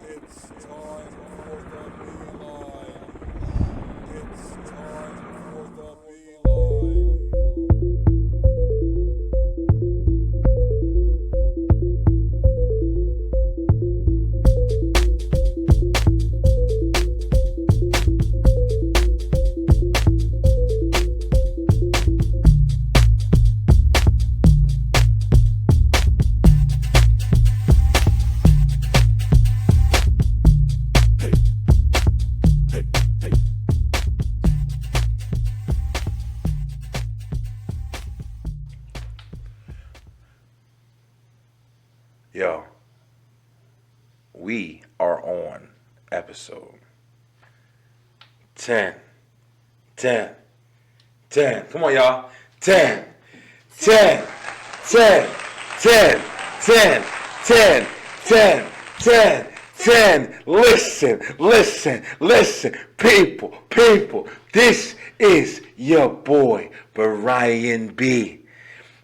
It's time for the beeline. It's time for the beeline. Yo, we are on episode 10. 10. 10. Come on, y'all. 10. 10. 10. 10. 10. 10. 10. 10. 10. Listen. People. This is your boy, Brian B.,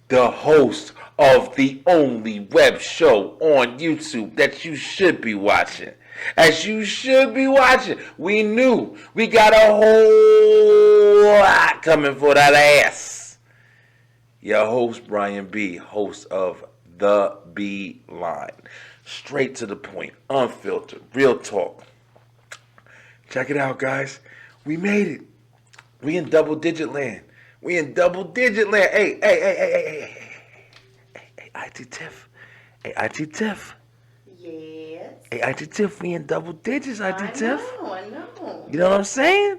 the host of the only web show on YouTube that you should be watching. As you should be watching. We knew we got a whole lot coming for that ass. Your host, Brian B., host of The B Line. Straight to the point, unfiltered, real talk. Check it out, guys. We made it. We in double digit land. Hey, IT Tiff. Hey, IT Tiff. Yes. Hey, IT Tiff, we in double digits, IT Tiff. I know. You know what I'm saying?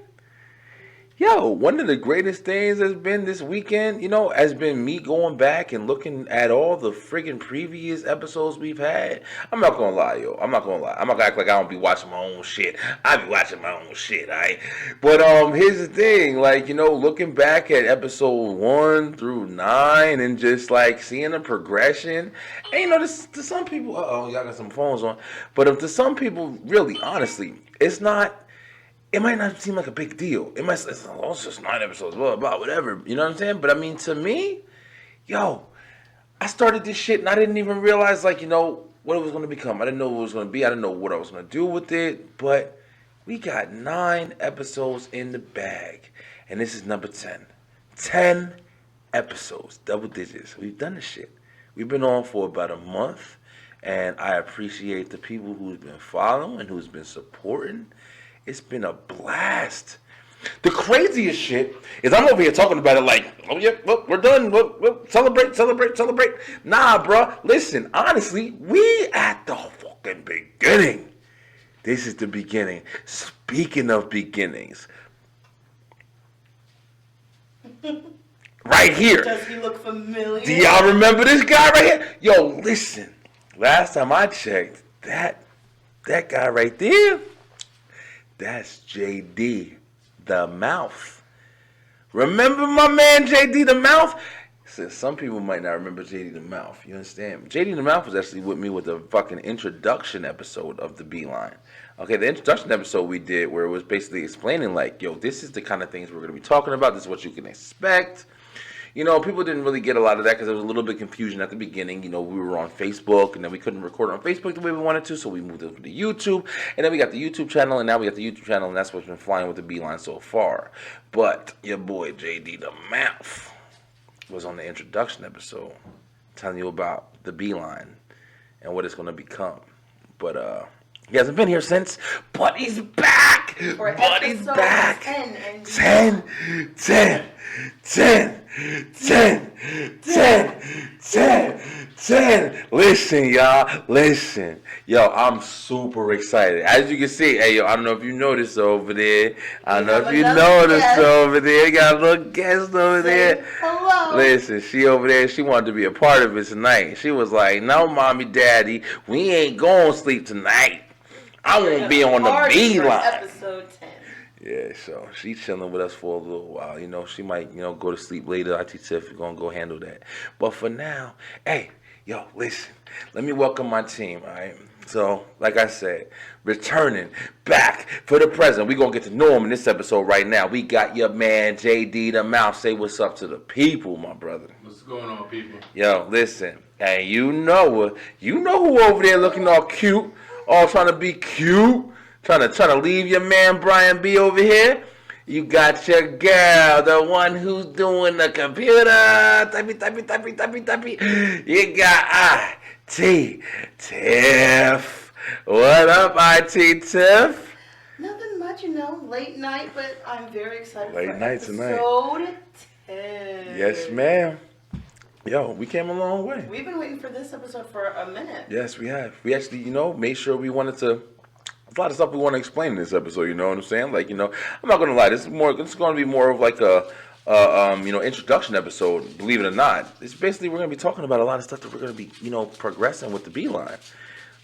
Yo, one of the greatest things has been this weekend, has been me going back and looking at all the friggin' previous episodes we've had. I'm not gonna lie, yo. I'm not gonna act like I don't be watching my own shit. I be watching my own shit, alright? But here's the thing, looking back at episode 1 through 9 and just seeing the progression. And to some people, y'all got some phones on. But to some people, really, honestly, it might not seem like a big deal. It's just 9 episodes, blah, blah, whatever. You know what I'm saying? But I mean, to me, I started this shit and I didn't even realize, what it was going to become. I didn't know what it was going to be. I didn't know what I was going to do with it. But we got 9 episodes in the bag. And this is number 10. 10 episodes, double digits. We've done this shit. We've been on for about a month. And I appreciate the people who's been following, who's been supporting. It's been a blast. The craziest shit is I'm over here talking about it oh yeah, well, we're done. We'll celebrate. Nah, bro. Listen, honestly, we at the fucking beginning. This is the beginning. Speaking of beginnings. Right here. Does he look familiar? Do y'all remember this guy right here? Yo, listen. Last time I checked, that guy right there, that's JD Dthemouth. Remember my man JD Dthemouth? Some people might not remember JD Dthemouth. You understand? JD Dthemouth was actually with me with the fucking introduction episode of the Beeline. Okay, the introduction episode we did where it was basically explaining this is the kind of things we're going to be talking about. This is what you can expect. People didn't really get a lot of that because there was a little bit of confusion at the beginning. We were on Facebook, and then we couldn't record on Facebook the way we wanted to, so we moved over to YouTube. And then we got the YouTube channel, and now we got the YouTube channel, and that's what's been flying with the Beeline so far. But your boy JD Dthemouth was on the introduction episode telling you about the Beeline and what it's going to become. But he hasn't been here since, but he's back. He's back. 10. Listen, y'all. Listen. Yo, I'm super excited. As you can see, hey, yo, I don't know if you noticed over there. You got a little guest over there. Hello. Listen, she over there, she wanted to be a part of it tonight. She was like, no, mommy, daddy, we ain't going to sleep tonight. I won't be on the Beeline. Episode 10. Yeah, so she's chilling with us for a little while. She might, go to sleep later. IT Tiff is going to go handle that. But for now, hey, yo, listen. Let me welcome my team, all right? So, like I said, returning back for the present. We're going to get to know him in this episode right now. We got your man, JD Dthemouth. Say what's up to the people, my brother. What's going on, people? Yo, listen. And you know who over there looking all cute, All trying to be cute. Trying to leave your man Brian B over here. You got your girl, the one who's doing the computer. Typey. You got IT Tiff. What up, IT Tiff? Nothing much, late night, but I'm very excited Late for night tonight. episode 10. Yes, ma'am. Yo, we came a long way. We've been waiting for this episode for a minute. Yes, we have. We actually, made sure we wanted to. There's a lot of stuff we want to explain in this episode. You know what I'm saying? Like, I'm not gonna lie. This is going to be more of like a, introduction episode. Believe it or not, it's basically we're gonna be talking about a lot of stuff that we're gonna be, progressing with the Beeline.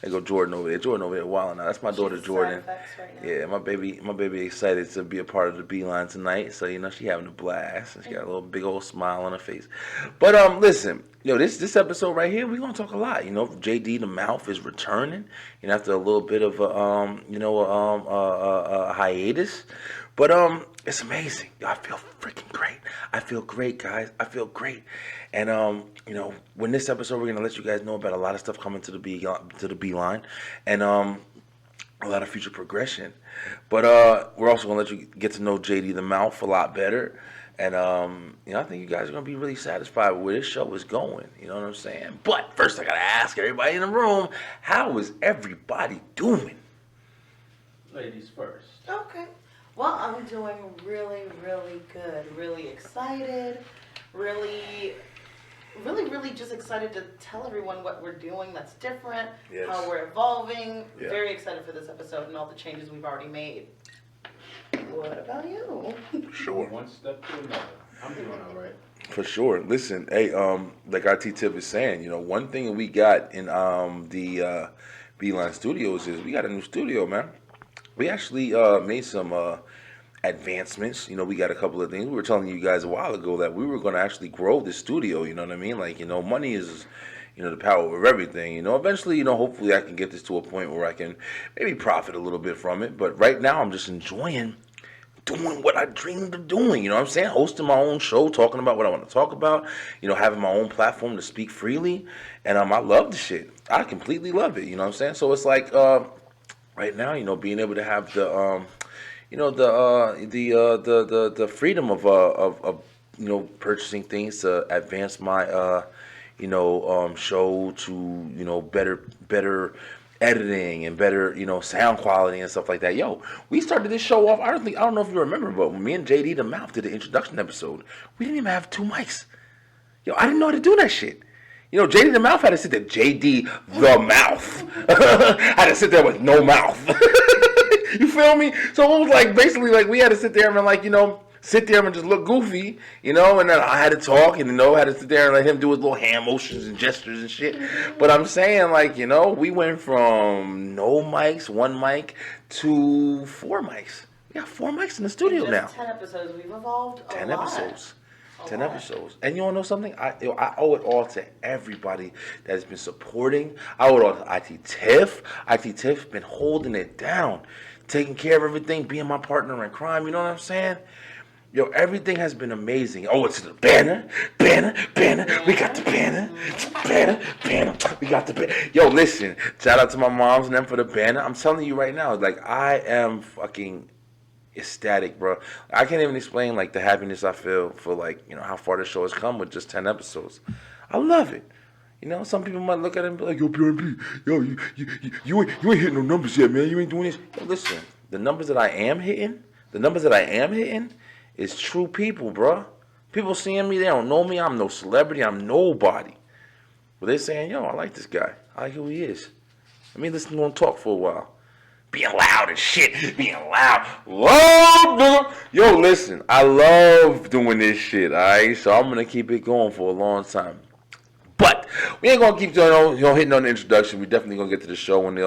There go Jordan over there. Jordan over there wilding now. That's my daughter Jordan. Right now. Yeah, my baby excited to be a part of the Beeline tonight. So she having a blast. And she got a little big old smile on her face. But listen, this episode right here, we're gonna talk a lot. JD Dthemouth is returning. After a little bit of a hiatus. But it's amazing. I feel freaking great. I feel great, guys. I feel great. And when this episode, we're gonna let you guys know about a lot of stuff coming to the Beeline, and a lot of future progression. But we're also gonna let you get to know JD Dthemouth a lot better. And I think you guys are gonna be really satisfied with where this show is going. You know what I'm saying? But first, I gotta ask everybody in the room, how is everybody doing? Ladies first. Okay. Well, I'm doing really, really good. Really excited. Really just excited to tell everyone what we're doing that's different, Yes. how we're evolving. Yeah. Very excited for this episode and all the changes we've already made. What about you? Sure. One step to another. I'm doing all right. For sure. Listen, hey, like our T-Tip is saying, one thing we got in the Beeline Studios is we got a new studio, man. We actually made some advancements. We got a couple of things. We were telling you guys a while ago that we were going to actually grow the studio. You know what I mean? Like, money is, the power of everything. Eventually, hopefully I can get this to a point where I can maybe profit a little bit from it. But right now, I'm just enjoying doing what I dreamed of doing. You know what I'm saying? Hosting my own show, talking about what I want to talk about. Having my own platform to speak freely. And I love the shit. I completely love it. You know what I'm saying? So it's like right now, being able to have the the freedom of purchasing things to advance my show to better editing and better sound quality and stuff like that. Yo, we started this show off. I don't know if you remember, but when me and JD Dthemouth did the introduction episode, we didn't even have 2 mics. Yo, I didn't know how to do that shit. JD Dthemouth had to sit there. JD Dthemouth had to sit there with no mouth. You feel me? So it was like basically like we had to sit there and like sit there and just look goofy, and then I had to talk and had to sit there and let him do his little hand motions and gestures and shit. But I'm saying like we went from no mics, 1 mic to 4 mics. We got 4 mics in the studio In now. just 10 episodes, we've evolved a 10 lot. episodes. A 10 lot. episodes. And you want to know something? I owe it all to everybody that has been supporting. I owe it all to IT Tiff. IT Tiff's been holding it down, taking care of everything, being my partner in crime. You know what I'm saying? Yo, everything has been amazing. Oh, it's the banner. We got the banner. Banner. We got the banner. Yo, listen. Shout out to my moms and them for the banner. I'm telling you right now, like, I am fucking ecstatic, bro. I can't even explain like the happiness I feel for like how far the show has come with just 10 episodes. I love it. Some people might look at it and be like, yo, PRP, yo, you ain't hitting no numbers yet, man. You ain't doing this. Yo, listen, the numbers that I am hitting is true people, bro. People seeing me, they don't know me. I'm no celebrity. I'm nobody. But they're saying, yo, I like this guy. I like who he is. Let me listen to him talk for a while. Being loud and shit. Being loud. Nigga. Yo, listen. I love doing this shit, alright? So I'm going to keep it going for a long time. But we ain't going to keep hitting on the introduction. We definitely going to get to the show and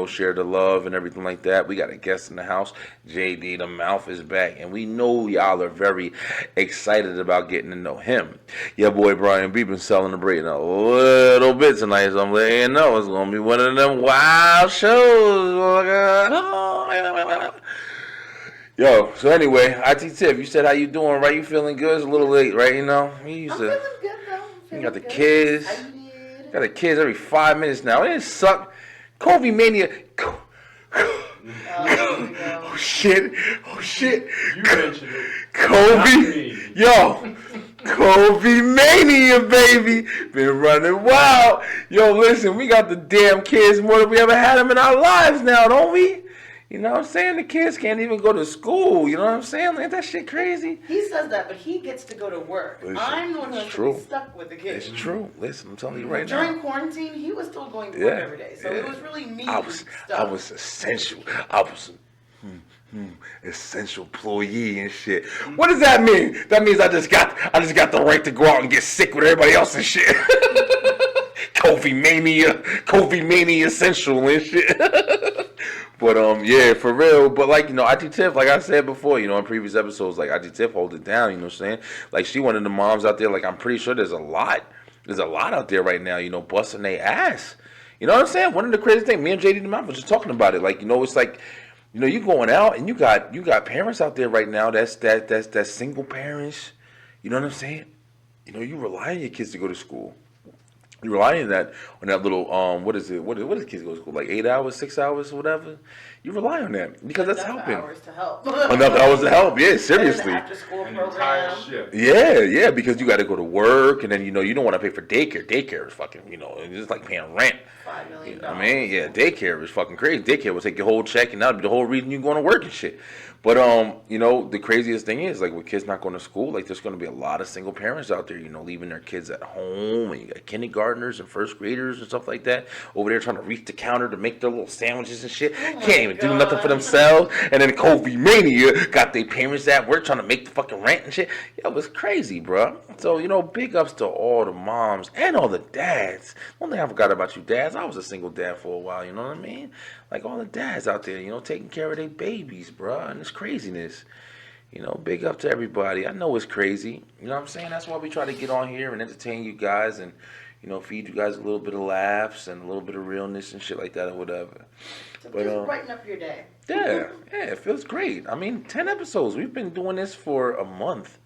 share the love and everything like that. We got a guest in the house. JD Dthemouth is back. And we know y'all are very excited about getting to know him. Your boy Brian B been celebrating a little bit tonight. So I'm letting you know it's going to be one of them wild shows. Yo, so anyway, IT Tiff, you said how you doing, right? You feeling good? It's a little late, right? I'm feeling good, though. You got the kids. Got the kids every 5 minutes now. It didn't suck Kobe Mania. There we go. Oh shit! Oh shit! You mentioned it. Not Kobe, me. yo, Kobe Mania, baby, been running wild. Yo, listen, we got the damn kids more than we ever had them in our lives now, don't we? You know what I'm saying? The kids can't even go to school. You know what I'm saying? Ain't that shit crazy? He says that, but he gets to go to work. Listen, I'm the one who it's has to true. be stuck with the kids. It's true. Listen, I'm telling you right During now. quarantine, he was still going to work Yeah, every day, so yeah. it was really me. I stuck. was essential. I was essential employee and shit. What does that mean? That means I just got the right to go out and get sick with everybody else and shit. Kobe Mania essential and shit. But yeah, for real. But like, you know, Auntie Tiff, like I said before, you know, in previous episodes, like Auntie Tiff hold it down, you know what I'm saying? Like she one of the moms out there, like I'm pretty sure there's a lot out there right now, you know, busting their ass. You know what I'm saying? One of the crazy things, me and JD Dthemouth was just talking about it. Like, you know, it's like, you know, you going out and you got parents out there right now that's single parents. You know what I'm saying? You know, you rely on your kids to go to school. You rely on that little what is it? What does kids go to school? Like 8 hours, 6 hours, whatever. You rely on that because that's Enough helping. hours to help. Enough hours to help. Yeah, seriously. After school An entire program. shift. Yeah, because you got to go to work, and then you know you don't want to pay for daycare. Daycare is fucking, you know, it's like paying rent. $5 million. You know what I mean, yeah, daycare is fucking crazy. Daycare will take your whole check, and that'll be the whole reason you going to work and shit. But you know, the craziest thing is like with kids not going to school, like there's going to be a lot of single parents out there, you know, leaving their kids at home, and you got kindergartners and first graders and stuff like that over there trying to reach the counter to make their little sandwiches and shit. Can't even do nothing for themselves. And then Kobe Mania got their parents at work trying to make the fucking rent and shit. Yo, it was crazy, bro. So, you know, big ups to all the moms and all the dads. One thing I forgot about you dads, I was a single dad for a while, you know what I mean? Like all the dads out there, you know, taking care of their babies, bro, and this craziness. You know, big up to everybody. I know it's crazy. You know what I'm saying? That's why we try to get on here and entertain you guys and, you know, feed you guys a little bit of laughs and a little bit of realness and shit like that or whatever. So But, just brighten up your day. Yeah, it feels great. I mean, 10 episodes. We've been doing this for a month.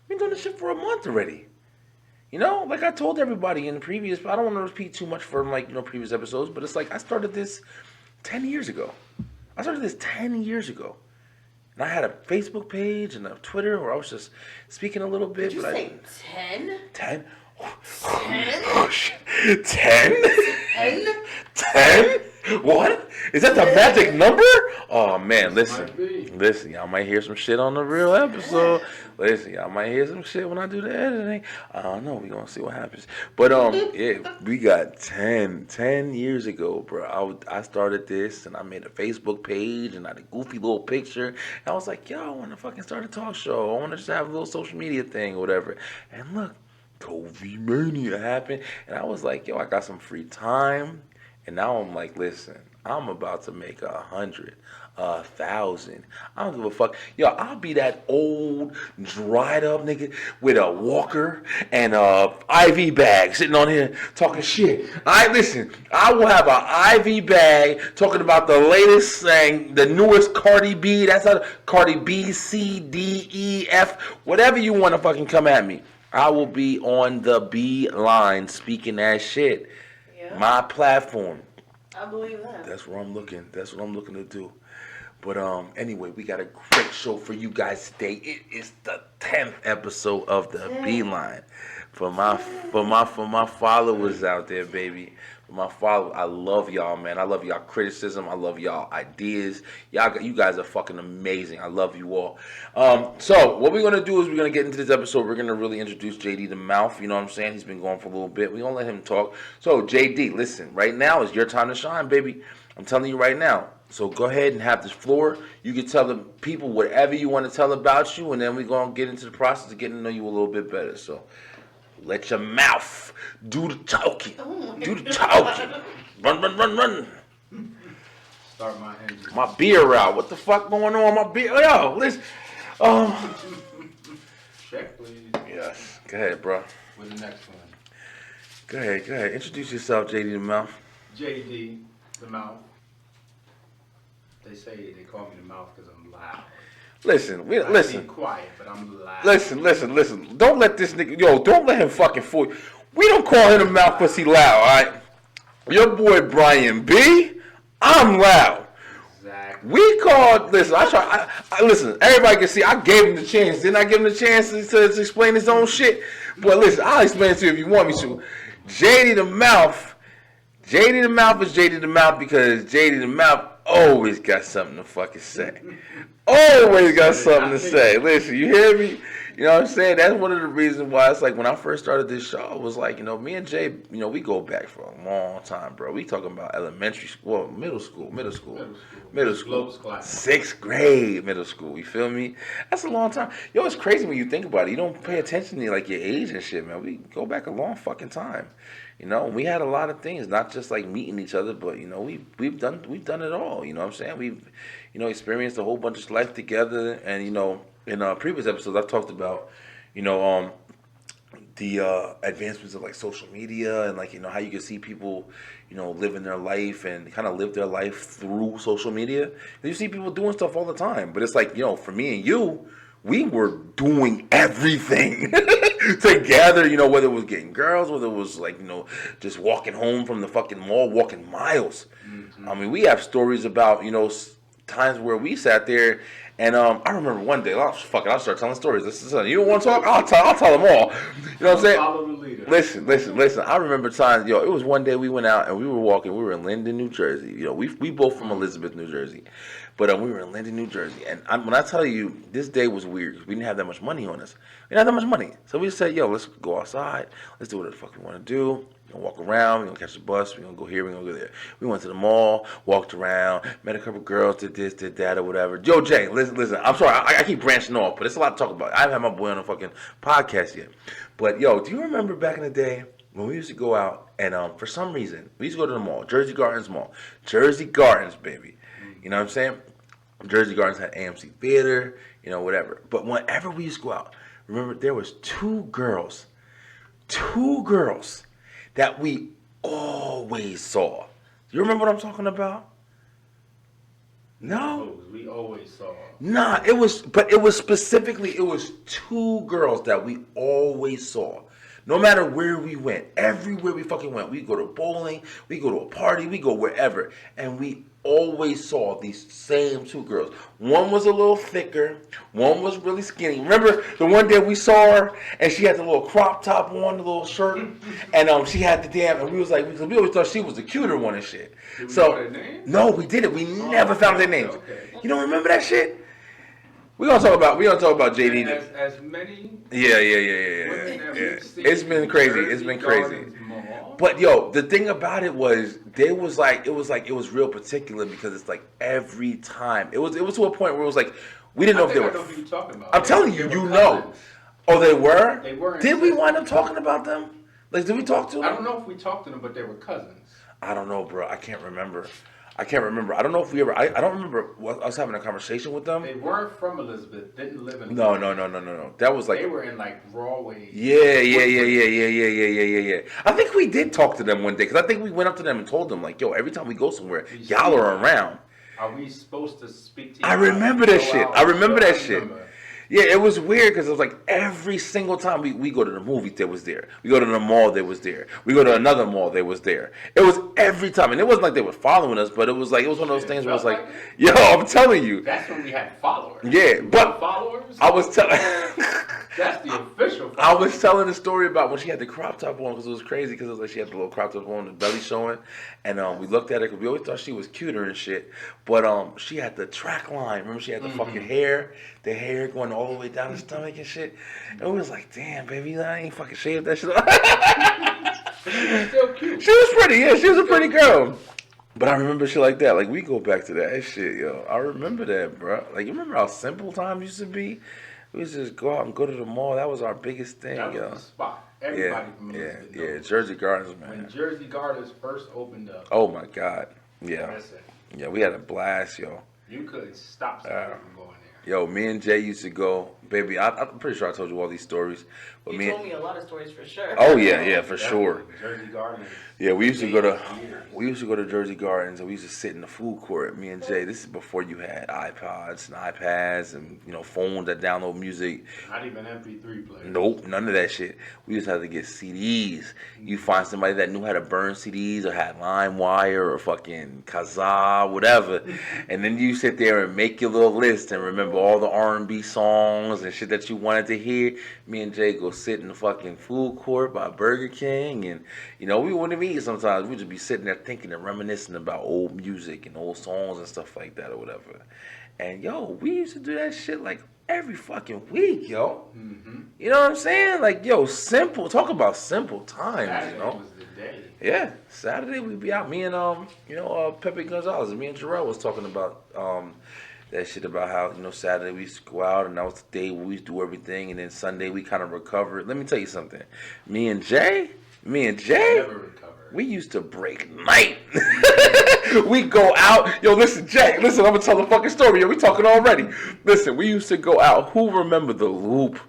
We've been doing this shit for a month already. You know, like I told everybody in the previous, I don't want to repeat too much from like, you know, previous episodes, but it's like I started this 10 years ago. I started this 10 years ago. And I had a Facebook page and a Twitter where I was just speaking a little bit. Did you but say 10? 10? 10? Oh, shit. 10? 10? 10? What? Is that the magic number? Oh, man, listen. Might be. Listen, y'all might hear some shit on the real episode. Listen, y'all might hear some shit when I do the editing. I don't know. We're going to see what happens. But, yeah, we got 10 years ago, bro. I started this, and I made a Facebook page, and I had a goofy little picture. And I was like, yo, I want to fucking start a talk show. I want to just have a little social media thing or whatever. And look, Kobe Mania happened. And I was like, yo, I got some free time. And now I'm like, listen, I'm about to make 100, 1,000. I don't give a fuck. Yo, I'll be that old, dried up nigga with a walker and a IV bag sitting on here talking shit. Listen, I will have an IV bag talking about the latest thing, the newest Cardi B. That's how Cardi B, C, D, E, F, whatever you want to fucking come at me. I will be on the B line speaking that shit. Yeah. My platform. I believe that. That's where I'm looking. That's what I'm looking to do. But anyway, we got a great show for you guys today. It is the 10th episode of the Beeline. For my followers out there, baby. For my followers, I love y'all, man. I love y'all criticism. I love y'all ideas. You guys are fucking amazing. I love you all. So what we're gonna do is we're gonna get into this episode. We're gonna really introduce JD Dthemouth. You know what I'm saying? He's been going for a little bit. We're gonna let him talk. So JD, listen, right now is your time to shine, baby. I'm telling you right now. So go ahead and have this floor. You can tell the people whatever you want to tell about you, and then we're gonna get into the process of getting to know you a little bit better. So let your mouth do the talking. Do the talking. Run. Start my engine. My beer out. What the fuck going on? My beer. Yo, listen. Check, please. Yes. Go ahead, bro. With the next one. Go ahead. Introduce yourself, JD Dthemouth. JD Dthemouth. They say they call me the mouth because I'm loud. Listen. I Listen. be quiet, but I'm loud. Listen. Don't let this nigga. Yo, don't let him fucking fool you. We don't call him the mouth because he loud, all right? Your boy Brian B. I'm loud. Exactly. We called. Listen, listen. Everybody can see. I gave him the chance. Didn't I give him the chance to explain his own shit? But listen, I'll explain it to you if you want me to. JD the Mouth. JD the Mouth is JD the Mouth because JD the Mouth always got something to fucking say. Always got something to say. Listen, you hear me? You know what I'm saying? That's one of the reasons why it's like when I first started this show, it was like, me and Jay, we go back for a long time, bro. We talking about elementary school, well, middle school. 6th grade middle school, you feel me? That's a long time. Yo, it's crazy when you think about it. You don't pay attention to like your age and shit, man. We go back a long fucking time. We had a lot of things, not just like meeting each other, but we've done it all. You know what I'm saying? We've experienced a whole bunch of life together, and in previous episodes I've talked about the advancements of like social media and like how you can see people living their life and kind of live their life through social media. You see people doing stuff all the time, but it's like for me and you, we were doing everything together, whether it was getting girls, whether it was like, just walking home from the fucking mall, walking miles. Mm-hmm. I mean, we have stories about, times where we sat there and I remember one day, I'll start telling stories. You don't want to talk? I'll tell them all. You know what I'm saying? Follow the leader. Listen. I remember times, it was one day we went out and we were walking. We were in Linden, New Jersey. We both from Elizabeth, New Jersey. But we were in Linden, New Jersey. And when I tell you, this day was weird because we didn't have that much money on us. We didn't have that much money. So we just said, let's go outside. Let's do whatever the fuck we want to do. We're going to walk around. We're going to catch the bus. We're going to go here. We're going to go there. We went to the mall, walked around, met a couple girls, did this, did that, or whatever. Yo, Jay, listen. I'm sorry. I keep branching off, but it's a lot to talk about. I haven't had my boy on a fucking podcast yet. But, do you remember back in the day when we used to go out and for some reason, we used to go to the mall, Jersey Gardens Mall. Jersey Gardens, baby. You know what I'm saying? Jersey Gardens had AMC Theater, whatever. But whenever we used to go out, remember there was two girls that we always saw. You remember what I'm talking about? No? We always saw. Nah, it was specifically, it was two girls that we always saw. No matter where we went, everywhere we fucking went, we go to bowling, we go to a party, we go wherever, and we always saw these same two girls. One was a little thicker, one was really skinny. Remember the one day we saw her and she had the little crop top on, the little shirt, and she had the damn, and we was like, we always thought she was the cuter one and shit. Did we know their names? No, we didn't. We never found their names. Okay. You don't remember that shit? We gonna talk about JD. As many. Yeah. It's been crazy. But the thing about it was it was real particular because it's like every time it was to a point where it was like we didn't know if they were. I know who you're talking about. I'm telling you, Oh, they were. They were. Did we wind up talking about them? Like, did we talk to them? I don't know if we talked to them, but they were cousins. I don't know, bro. I can't remember. I don't know if we ever. I don't remember us having a conversation with them. They weren't from Elizabeth. Didn't live in. No. That was like they were in like Rawway. Yeah. I think we did talk to them one day because I think we went up to them and told them like, "Yo, every time we go somewhere, y'all are around." Are we supposed to speak to you? I remember that shit. Yeah, it was weird because it was like every single time we go to the movies, they was there. We go to the mall, they was there. We go to another mall, they was there. It was every time. And it wasn't like they were following us, but it was one of those things where it's like, yo, I'm telling you. That's when we had followers. Yeah, but followers? I was telling. That's the official followers. I was telling the story about when she had the crop top on because it was crazy because it was like she had the little crop top on, the belly showing. And we looked at her because we always thought she was cuter and shit. But she had the track line. Remember, she had the fucking hair. The hair going all the way down the stomach and shit. And we was like, damn, baby, I ain't fucking shaved that shit off. She was still cute. She was pretty, yeah. She was a pretty girl. But I remember shit like that. Like, we go back to that shit, yo. I remember that, bro. Like, you remember how simple times used to be? We used to just go out and go to the mall. That was our biggest thing, yo. That was the spot. Everybody from Elizabeth knows. Jersey Gardens, man. When Jersey Gardens first opened up. Oh, my God. Yeah. Yeah, we had a blast, yo. You couldn't stop somebody from going there. Yo, me and Jay used to go, baby. I'm pretty sure I told you all these stories, but You me. told me a lot of stories for sure. Oh yeah, for sure. Jersey Gardens. Yeah, we used to go to Years. Jersey Gardens, and we used to sit in the food court. Me and Jay. This is before you had iPods and iPads and phones that download music. Not even MP3 players. Nope, none of that shit. We just had to get CDs. You find somebody that knew how to burn CDs or had LimeWire or fucking Kazaa, whatever, and then you sit there and make your little list and remember all the R&B songs and shit that you wanted to hear. Me and Jay go sit in the fucking food court by Burger King, and we wouldn't even eat sometimes. We'd just be sitting there thinking and reminiscing about old music and old songs and stuff like that or whatever. And yo, we used to do that shit like every fucking week, yo. Mm-hmm. You know what I'm saying? Like, yo, simple. Talk about simple times, Saturday was the day. Yeah, Saturday we'd be out. Me and Pepe Gonzalez and me and Jarrell was talking about that shit about how Saturday we used to go out and that was the day we used to do everything, and then Sunday we kind of recovered. Let me tell you something. Me and Jay, Never recovered. we used to break night. We go out. Yo, listen, Jay. Listen, I'm gonna tell the fucking story. Yo, we talking already. Listen, we used to go out. Who remember the Loop?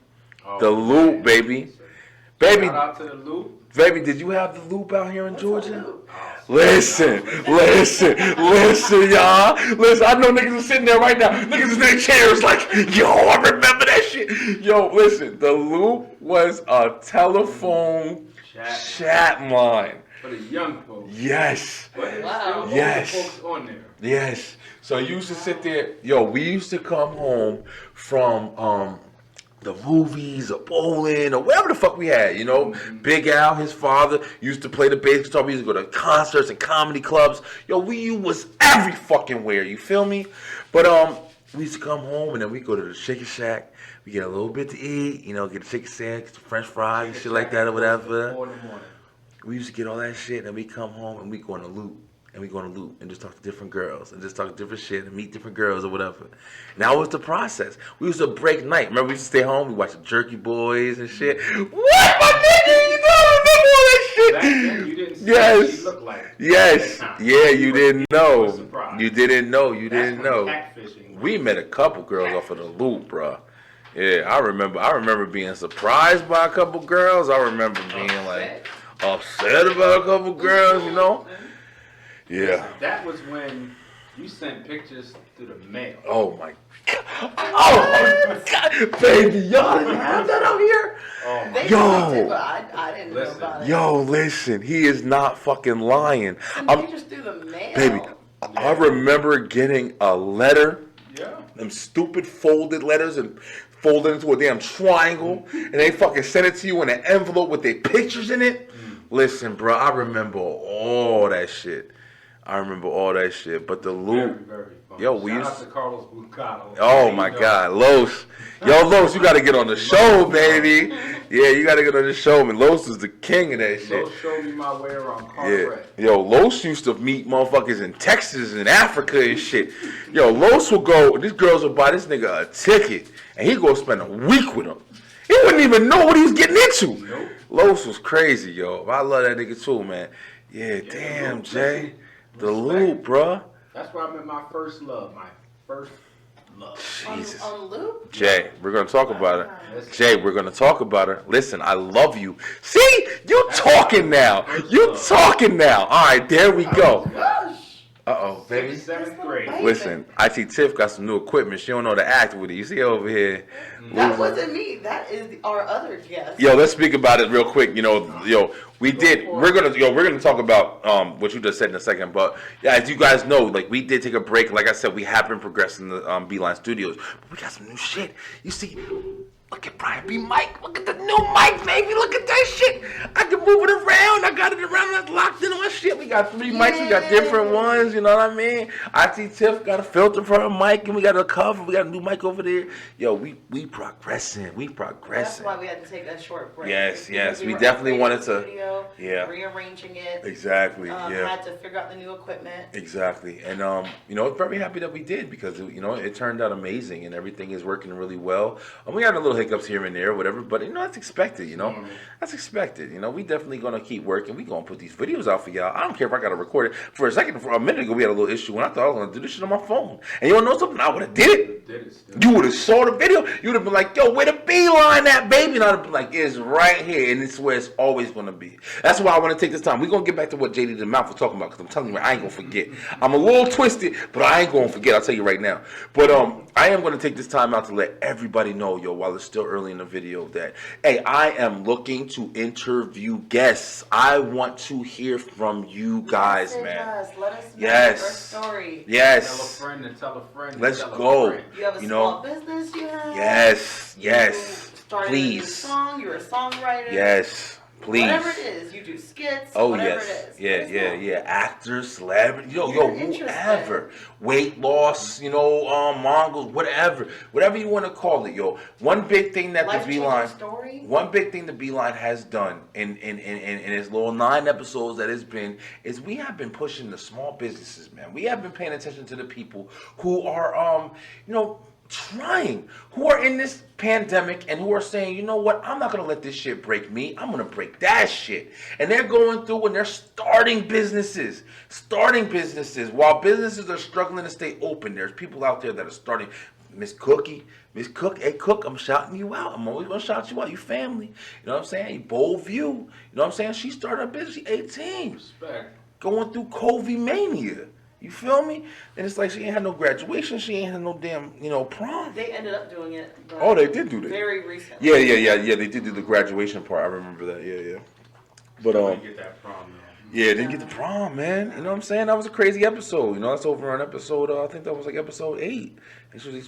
The Loop, baby. Baby, Shout out to the Loop. baby, did you have the Loop out here in What's Georgia? a loop? Listen, y'all. Listen, I know niggas are sitting there right now. Niggas in their chairs like, yo, I remember that shit. Yo, listen, the Loop was a telephone chat line. For the young folks. Yes. But it's Wow. still Yes. older folks on there. Yes. So you used to sit there. Yo, we used to come home from the movies or bowling or whatever the fuck we had, Big Al, his father, used to play the bass guitar. We used to go to concerts and comedy clubs. Yo, we was every fucking where, you feel me? But we used to come home and then we go to the Chicken Shack. We get a little bit to eat, get a chicken sandwich, some French fries and shit like that or whatever. 4 in the morning. We used to get all that shit and we come home and we go on a loop. And we go on a loop and just talk to different girls and just talk different shit and meet different girls or whatever. And that was the process. We used to break night. Remember, we used to stay home. We watched the Jerky Boys and shit. What, my nigga? You don't remember all that shit? Back then, you didn't see Yes. what she looked like. Yes. Yeah, you didn't know. Surprised. You didn't know. You That's didn't when know. catfishing. We met a couple girls off of the loop, bro. Yeah, I remember being surprised by a couple girls. I remember being like upset about a couple girls, Yeah. That was when you sent pictures through the mail. Oh my god. Oh my god. Baby, y'all didn't have that out here? Oh my They Yo. did, but I didn't know Listen. about it. Yo, listen, he is not fucking lying. Send pictures through the mail. Baby, I remember getting a letter, Yeah. them stupid folded letters and folded into a damn triangle, and they fucking sent it to you in an envelope with their pictures in it. Listen, bro, I remember all that shit. But the loop. Very, very fun. Yo, we Shout used out to Carlos Bucano. Oh my God, Los. Yo, Los, you gotta get on the show, baby. Yeah, you gotta get on the show, man. Los is the king of that shit. Los showed me my way around Yeah. Carteret. Yo, Los used to meet motherfuckers in Texas and Africa and shit. Yo, Los will go, these girls will buy this nigga a ticket, and he go spend a week with him. He wouldn't even know what he was getting into. Nope. Los was crazy, yo. I love that nigga too, man. Yeah, damn, Loop, Jay. The Respect. Loop, bruh. That's where I met my first love. My first love. Jesus. On loop? Jay, we're gonna talk about it. Listen. Jay, we're gonna talk about her. Listen, I love you. See, you talking now. You talking now. All right, there we go. Gosh. Uh-oh, baby. 7th grade. Listen, IT Tiff got some new equipment. She don't know how to act with it. You see her over here. That wasn't me. That is our other guest. Yo, let's speak about it real quick. We're gonna talk about what you just said in a second. But yeah, as you guys know, like we did take a break. Like I said, we have been progressing the Beeline Studios, but we got some new shit. You see, look at Brian B. Mike. Look at the new mic, baby. Look at that shit. I can move it around. I got it around. That's locked in on my shit. We got 3 mics. We got different ones. You know what I mean? IT Tiff got a filter for her mic, and we got a cover. We got a new mic over there. Yo, we progressing. We That's progressing. why we had to take a short break. Yes, Because yes, we were definitely upgrading wanted the to- studio, yeah. rearranging it. Exactly. Yeah. Had to figure out the new equipment. Exactly. And very happy that we did because it turned out amazing and everything is working really well. We had a little hiccups here and there, or whatever. But that's expected. Normal. That's expected. We definitely gonna keep working. We gonna put these videos out for y'all. I don't care if I gotta record it. For a minute ago, we had a little issue, and I thought I was gonna do this shit on my phone. And you wanna know something? I would have did it. Did it still. You would have saw the video. You would have been like, yo, where the beeline at, baby? And I'd have been like, it's right here. And it's where it's always going to be. That's why I want to take this time. We're going to get back to what JD Dthemouth was talking about, because I'm telling you, I ain't going to forget. I'm a little twisted, but I ain't going to forget. I'll tell you right now. But I am going to take this time out to let everybody know, yo, while it's still early in the video, that, hey, I am looking to interview guests. I want to hear from you guys, Message man. us. Let us know Yes. your story. Yes. Tell a friend and tell a friend. Let's and tell go. A friend. You have a small business you have. Yes. You Yes. started a new Please. song. You're a songwriter. Yes. Please. Whatever it is, you do skits. Oh whatever yes, it is. yeah, Let us know. yeah. Actors, celebrity, yo, You're whoever, weight loss, Mongols, whatever you want to call it, yo. One big thing that the Life-changing Beeline, story. one big thing the Beeline has done in its little 9 episodes that it's been is we have been pushing the small businesses, man. We have been paying attention to the people who are, trying, who are in this pandemic and who are saying, you know what, I'm not going to let this shit break me. I'm going to break that shit. And they're going through and they're starting businesses while businesses are struggling to stay open. There's people out there that are starting. Miss Cook, hey Cook, I'm shouting you out. I'm always going to shout you out. You family. You know what I'm saying? Bold View. You know what I'm saying? She started a business. She's 18. Respect. Going through COVID mania. You feel me? And it's like she ain't had no graduation. She ain't had no damn, prom. They ended up doing it. But Oh, they did do that. very recently. Yeah. They did do the graduation part. I remember that. Yeah. But Didn't get that prom, though. yeah, didn't get the prom, man. You know what I'm saying? That was a crazy episode. That's over on episode. I think that was like episode 8,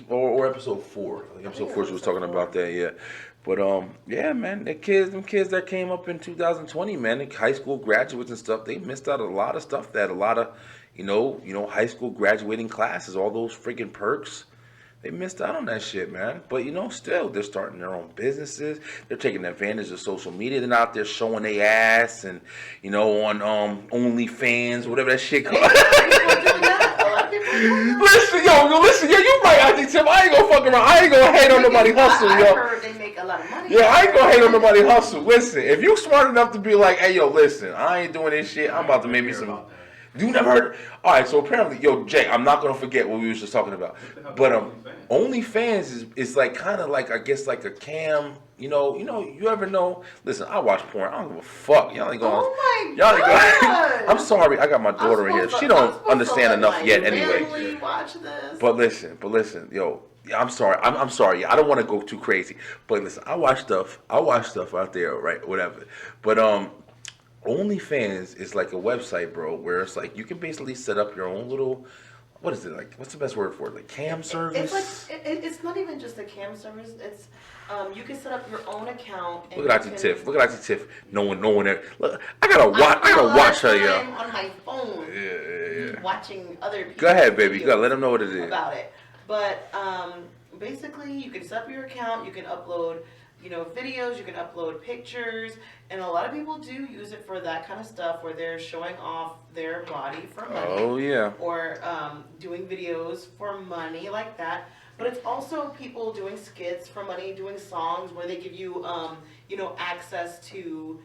or episode 4. I think episode 4 she was talking about that. Yeah. But yeah, man, them kids that came up in 2020, man, the high school graduates and stuff, they missed out a lot of stuff that a lot of, high school graduating classes, all those freaking perks. They missed out on that shit, man. But, still, they're starting their own businesses. They're taking advantage of social media. They're out there showing their ass and, on OnlyFans, whatever that shit called. A lot of people do that. Listen, you right, Auntie Tim. I ain't gonna fuck around. I ain't gonna hate on nobody hustle, I yo. heard they make a lot of money. Yeah, I ain't gonna hate on nobody hustle. Listen, if you smart enough to be like, hey, yo, listen, I ain't doing this shit. I'm about to make me some. You never heard? All right, so apparently, yo, Jay, I'm not gonna forget what we was just talking about. But OnlyFans is like kind of like, I guess, like a cam. You ever know? Listen, I watch porn. I don't give a fuck. Y'all ain't going. Oh my Y'all ain't God. going. I'm sorry. I got my daughter in here. She don't understand enough yet, anyway. Literally watch this. But listen, yo. I'm sorry. I'm sorry. I don't want to go too crazy. But listen, I watch stuff out there, right? Whatever. But OnlyFans is like a website, bro, where it's like you can basically set up your own little, what is it like? What's the best word for it? Like cam service? It's like it's not even just a cam service. It's you can set up your own account. And Look at Auntie Tiff. Look at Auntie Tiff. No one ever. Look, I gotta watch her, yo. On my phone. Yeah. Watching other people. Go ahead, baby. You gotta let them know what it is. About it, but basically, you can set up your account. You can upload, videos. You can upload pictures, and a lot of people do use it for that kind of stuff, where they're showing off their body for money. Oh yeah. Or doing videos for money like that. But it's also people doing skits for money, doing songs where they give you, access to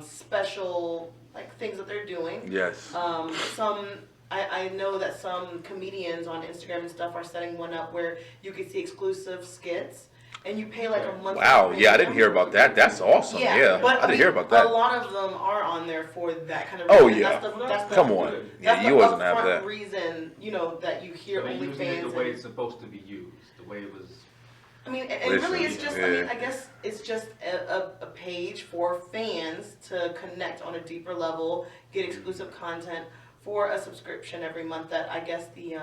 special things that they're doing. Yes. I know that some comedians on Instagram and stuff are setting one up where you can see exclusive skits, and you pay like a monthly. Wow. premium. Yeah, I didn't hear about that. That's awesome. Yeah. But I didn't hear about that. A lot of them are on there for that kind of Oh, reason. yeah. That's the, Come on. Yeah, that's you the wasn't have upfront that. reason, that you hear So they're using it OnlyFans. the way it's supposed to be used, the way it was. I mean, and Listen, really, it's just. yeah. I mean, I guess it's just a page for fans to connect on a deeper level, get exclusive content for a subscription every month that I guess the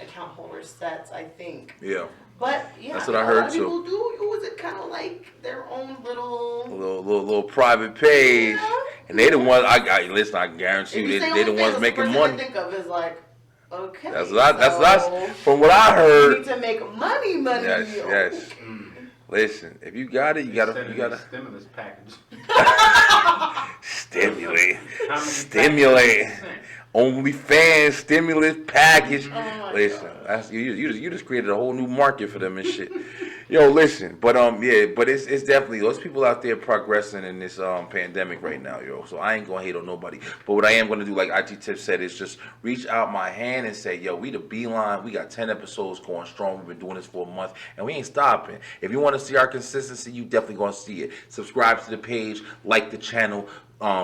account holder sets. I think. Yeah. But yeah, That's what I a heard, lot of too. people do use it kind of like their own little. Little private page, Yeah. and they the ones. I listen. I guarantee If you, you say they the OnlyFans, ones the making first money. thing I think of is like, okay. That's lots. so From what I You heard. need to make money. Yes. Listen, if you got it, you gotta Stimulus package. stimulate. How many Stimulate. packages you sent? OnlyFans stimulus package. Oh my Listen, God. that's you just created a whole new market for them and shit. Yo, listen, but yeah, but it's definitely those people out there progressing in this pandemic right now, yo. So I ain't gonna hate on nobody. But what I am gonna do, like IT Tip said, is just reach out my hand and say, yo, we the Beeline. We got 10 episodes going strong. We've been doing this for a month, and we ain't stopping. If you want to see our consistency, you definitely gonna see it. Subscribe to the page, like the channel,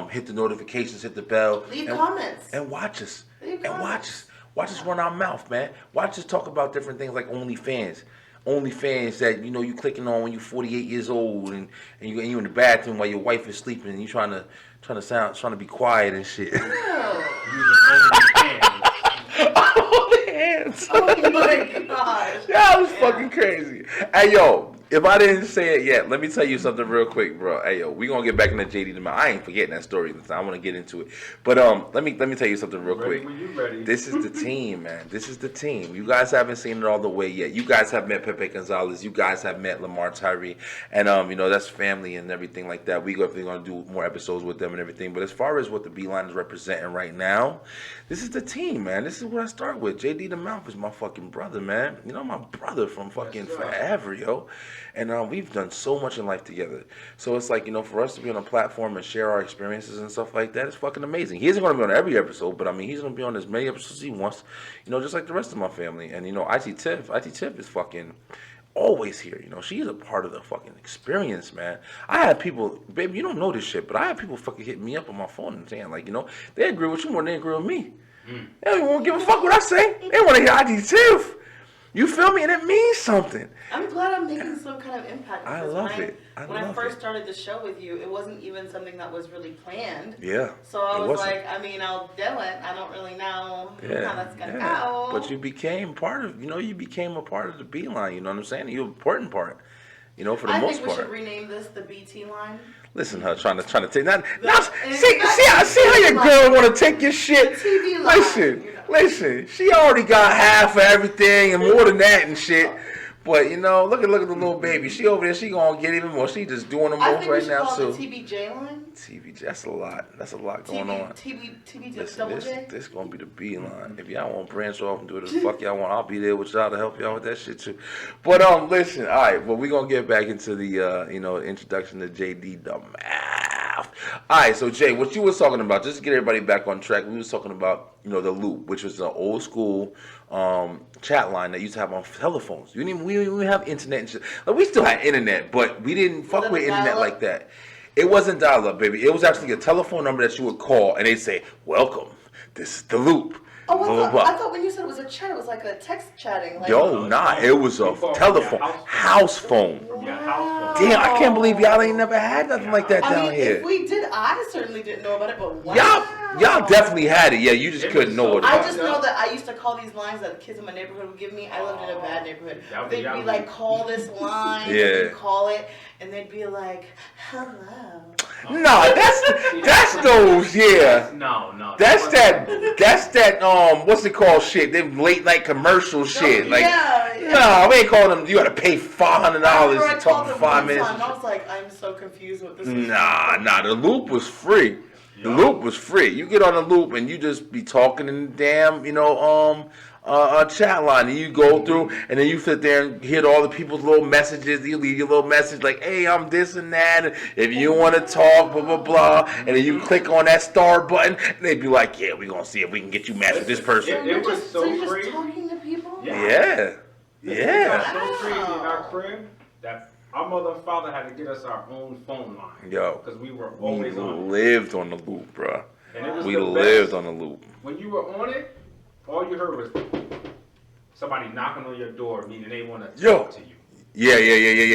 hit the notifications, hit the bell, Leave comments. and watch us. Leave And watch comments. us. Watch us run our mouth, man. Watch us talk about different things like OnlyFans. OnlyFans that you clicking on when you're 48 years old and you in the bathroom while your wife is sleeping and you trying to be quiet and shit. Ew. OnlyFans. Oh my gosh. That was fucking crazy. Hey yo, if I didn't say it yet, let me tell you something real quick, bro. Hey yo, we gonna get back into JD Dthemouth. I ain't forgetting that story this time. I want to get into it, but let me tell you something real quick. When you ready. This is the team, man. This is the team. You guys haven't seen it all the way yet. You guys have met Pepe Gonzalez. You guys have met Lamar Tyree, and that's family and everything like that. We definitely gonna do more episodes with them and everything. But as far as what the Beeline is representing right now, this is the team, man. This is what I start with. JD Dthemouth is my fucking brother, man. My brother from fucking forever, yo. And we've done so much in life together. So it's like, for us to be on a platform and share our experiences and stuff like that, it's fucking amazing. He isn't going to be on every episode, but I mean, he's going to be on as many episodes as he wants, just like the rest of my family. And, IT Tip is fucking always here. She is a part of the fucking experience, man. I had people, baby, you don't know this shit, but I had people fucking hit me up on my phone and saying, like, they agree with you more than they agree with me. They don't even give a fuck what I say. They want to hear IT Tip. You feel me? And it means something. I'm glad I'm making some kind of impact. I because love it. When I first started the show with you, it wasn't even something that was really planned. Yeah. So I was wasn't. like, I'll do it. I don't really know how that's going to Yeah. go. But you became part of, you became a part of the Beeline, you know what I'm saying? You're an important part, for the most part. I think we should rename this the BT line. Listen, her trying to take that. See how your girl want to take your shit. TV line, Listen. She already got half of everything and more than that and shit. But look at the little baby. She over there. She gonna get even more. She just doing the most right now. So the TBJ line. TBJ. That's a lot. That's a lot going on. TB Listen, double J. this gonna be the Beeline. If y'all want to branch off and do whatever the fuck y'all want, I'll be there with y'all to help y'all with that shit too. But listen, all right. Well, we gonna get back into the introduction to JD Dthemouth. All right. So Jay, what you was talking about? Just to get everybody back on track, we was talking about the Loop, which was an old school chat line that used to have on telephones. We didn't even have internet and shit. Like, we still had internet, but we didn't fuck with internet like that. It wasn't dial-up, baby. It was actually a telephone number that you would call, and they'd say, "Welcome, this is the Loop." Oh, I thought when you said it was a chat, it was like a text chatting. Like, It was a telephone, house phone. Wow. Damn, I can't believe y'all ain't never had nothing like that down here. If we did, I certainly didn't know about it, but wow. Y'all definitely had it. Yeah, you just couldn't know what it I was. just know that I used to call these lines that the kids in my neighborhood would give me. I lived in a bad neighborhood. They'd be like, call this line, and you call it, and they'd be like, hello. No, that's those, yeah. No. That's that, what's it called shit? Them late night commercial shit. Like, no, we ain't calling them, you gotta pay $500 to talk for 5 minutes. I was like, I'm so confused with this. Nah, the Loop was free. The Loop was free. You get on the Loop and you just be talking in the damn, chat line, and you go through, and then you sit there and hit all the people's little messages. You leave your little message like, "Hey, I'm this and that. And if you want to talk, blah blah blah," and then you click on that star button, and they'd be like, "Yeah, we're gonna see if we can get you matched with this person." It was so you're crazy. just talking to people? Yeah. It got so crazy in our crib that our mother and father had to get us our own phone line. Yo, because we were we always on. lived on the Loop, bro. And it was We the lived best. on the Loop. When you were on it, all you heard was somebody knocking on your door, meaning they want to talk to you. Yeah.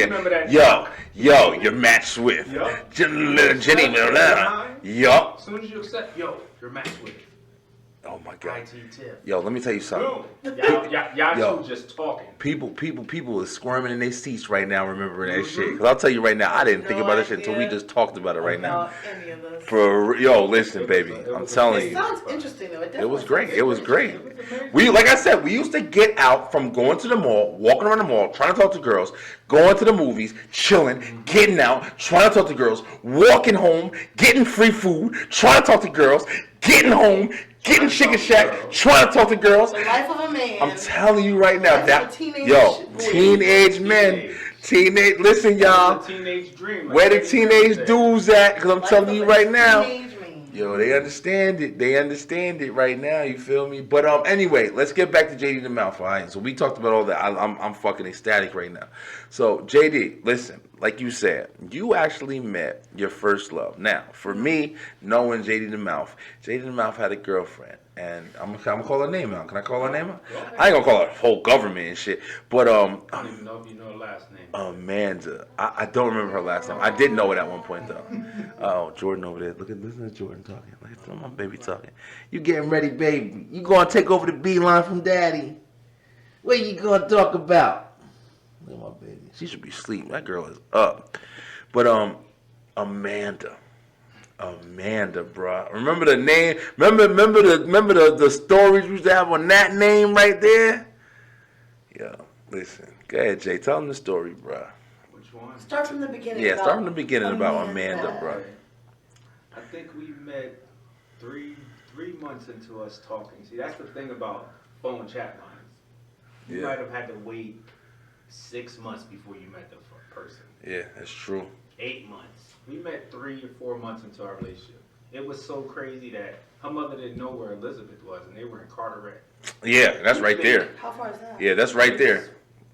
Remember that? Yo, you're matched with Jenny Milana. Yup. As soon as you accept, you're matched with. Oh my God. IT Tip. Yo, let me tell you something. Boom. Y'all two just talking. People are squirming in their seats right now remembering that shit. Because I'll tell you right now, I didn't think about that shit until we just talked about it right now. Any of this. Listen, baby. I'm telling It you. sounds interesting though. It was great. It was great. Like I said, we used to get out from going to the mall, walking around the mall, trying to talk to girls, going to the movies, chilling, getting out, trying to talk to girls, walking home, getting free food, trying to talk to girls, getting home, getting Chicken Shack, trying to talk to girls. The life of a man. I'm telling you right now, Life of a teenage teenage men, Teenage, listen, y'all. It's a teenage dream. Like Where the Eddie teenage said. dudes at? Because I'm Life telling of you a right now. teenage man. Yo, they understand it. They understand it right now. You feel me? But anyway, let's get back to JD Dthemouth. All right. So we talked about all that. I'm fucking ecstatic right now. So JD, listen, like you said, you actually met your first love. Now, for me, knowing JD Dthemouth had a girlfriend, and I'm gonna call her name out. Can I call her name out? I ain't gonna call her whole government and shit. But I don't even know if you know her last name. Amanda. I don't remember her last name. I did know it at one point though. Oh, Jordan over there. Listen to Jordan talking. Look at my baby talking. You getting ready, baby? You gonna take over the B line from Daddy? What you gonna talk about? Look at my baby. She should be asleep. That girl is up. But Amanda, bruh. Remember the name? Remember the stories you used to have on that name right there? Yo, listen. Go ahead, Jay. Tell them the story, bruh. Which one? Start from the beginning. Yeah, start from the beginning about Amanda, bruh. Okay. I think we met three months into us talking. See, that's the thing about phone chat lines. You Yeah. might have had to wait 6 months before you met the person. Yeah, that's true. 8 months. We met 3 or 4 months into our relationship. It was so crazy that her mother didn't know where Elizabeth was, and they were in Carteret. Yeah, that's right there. How far is that? Yeah, that's right there.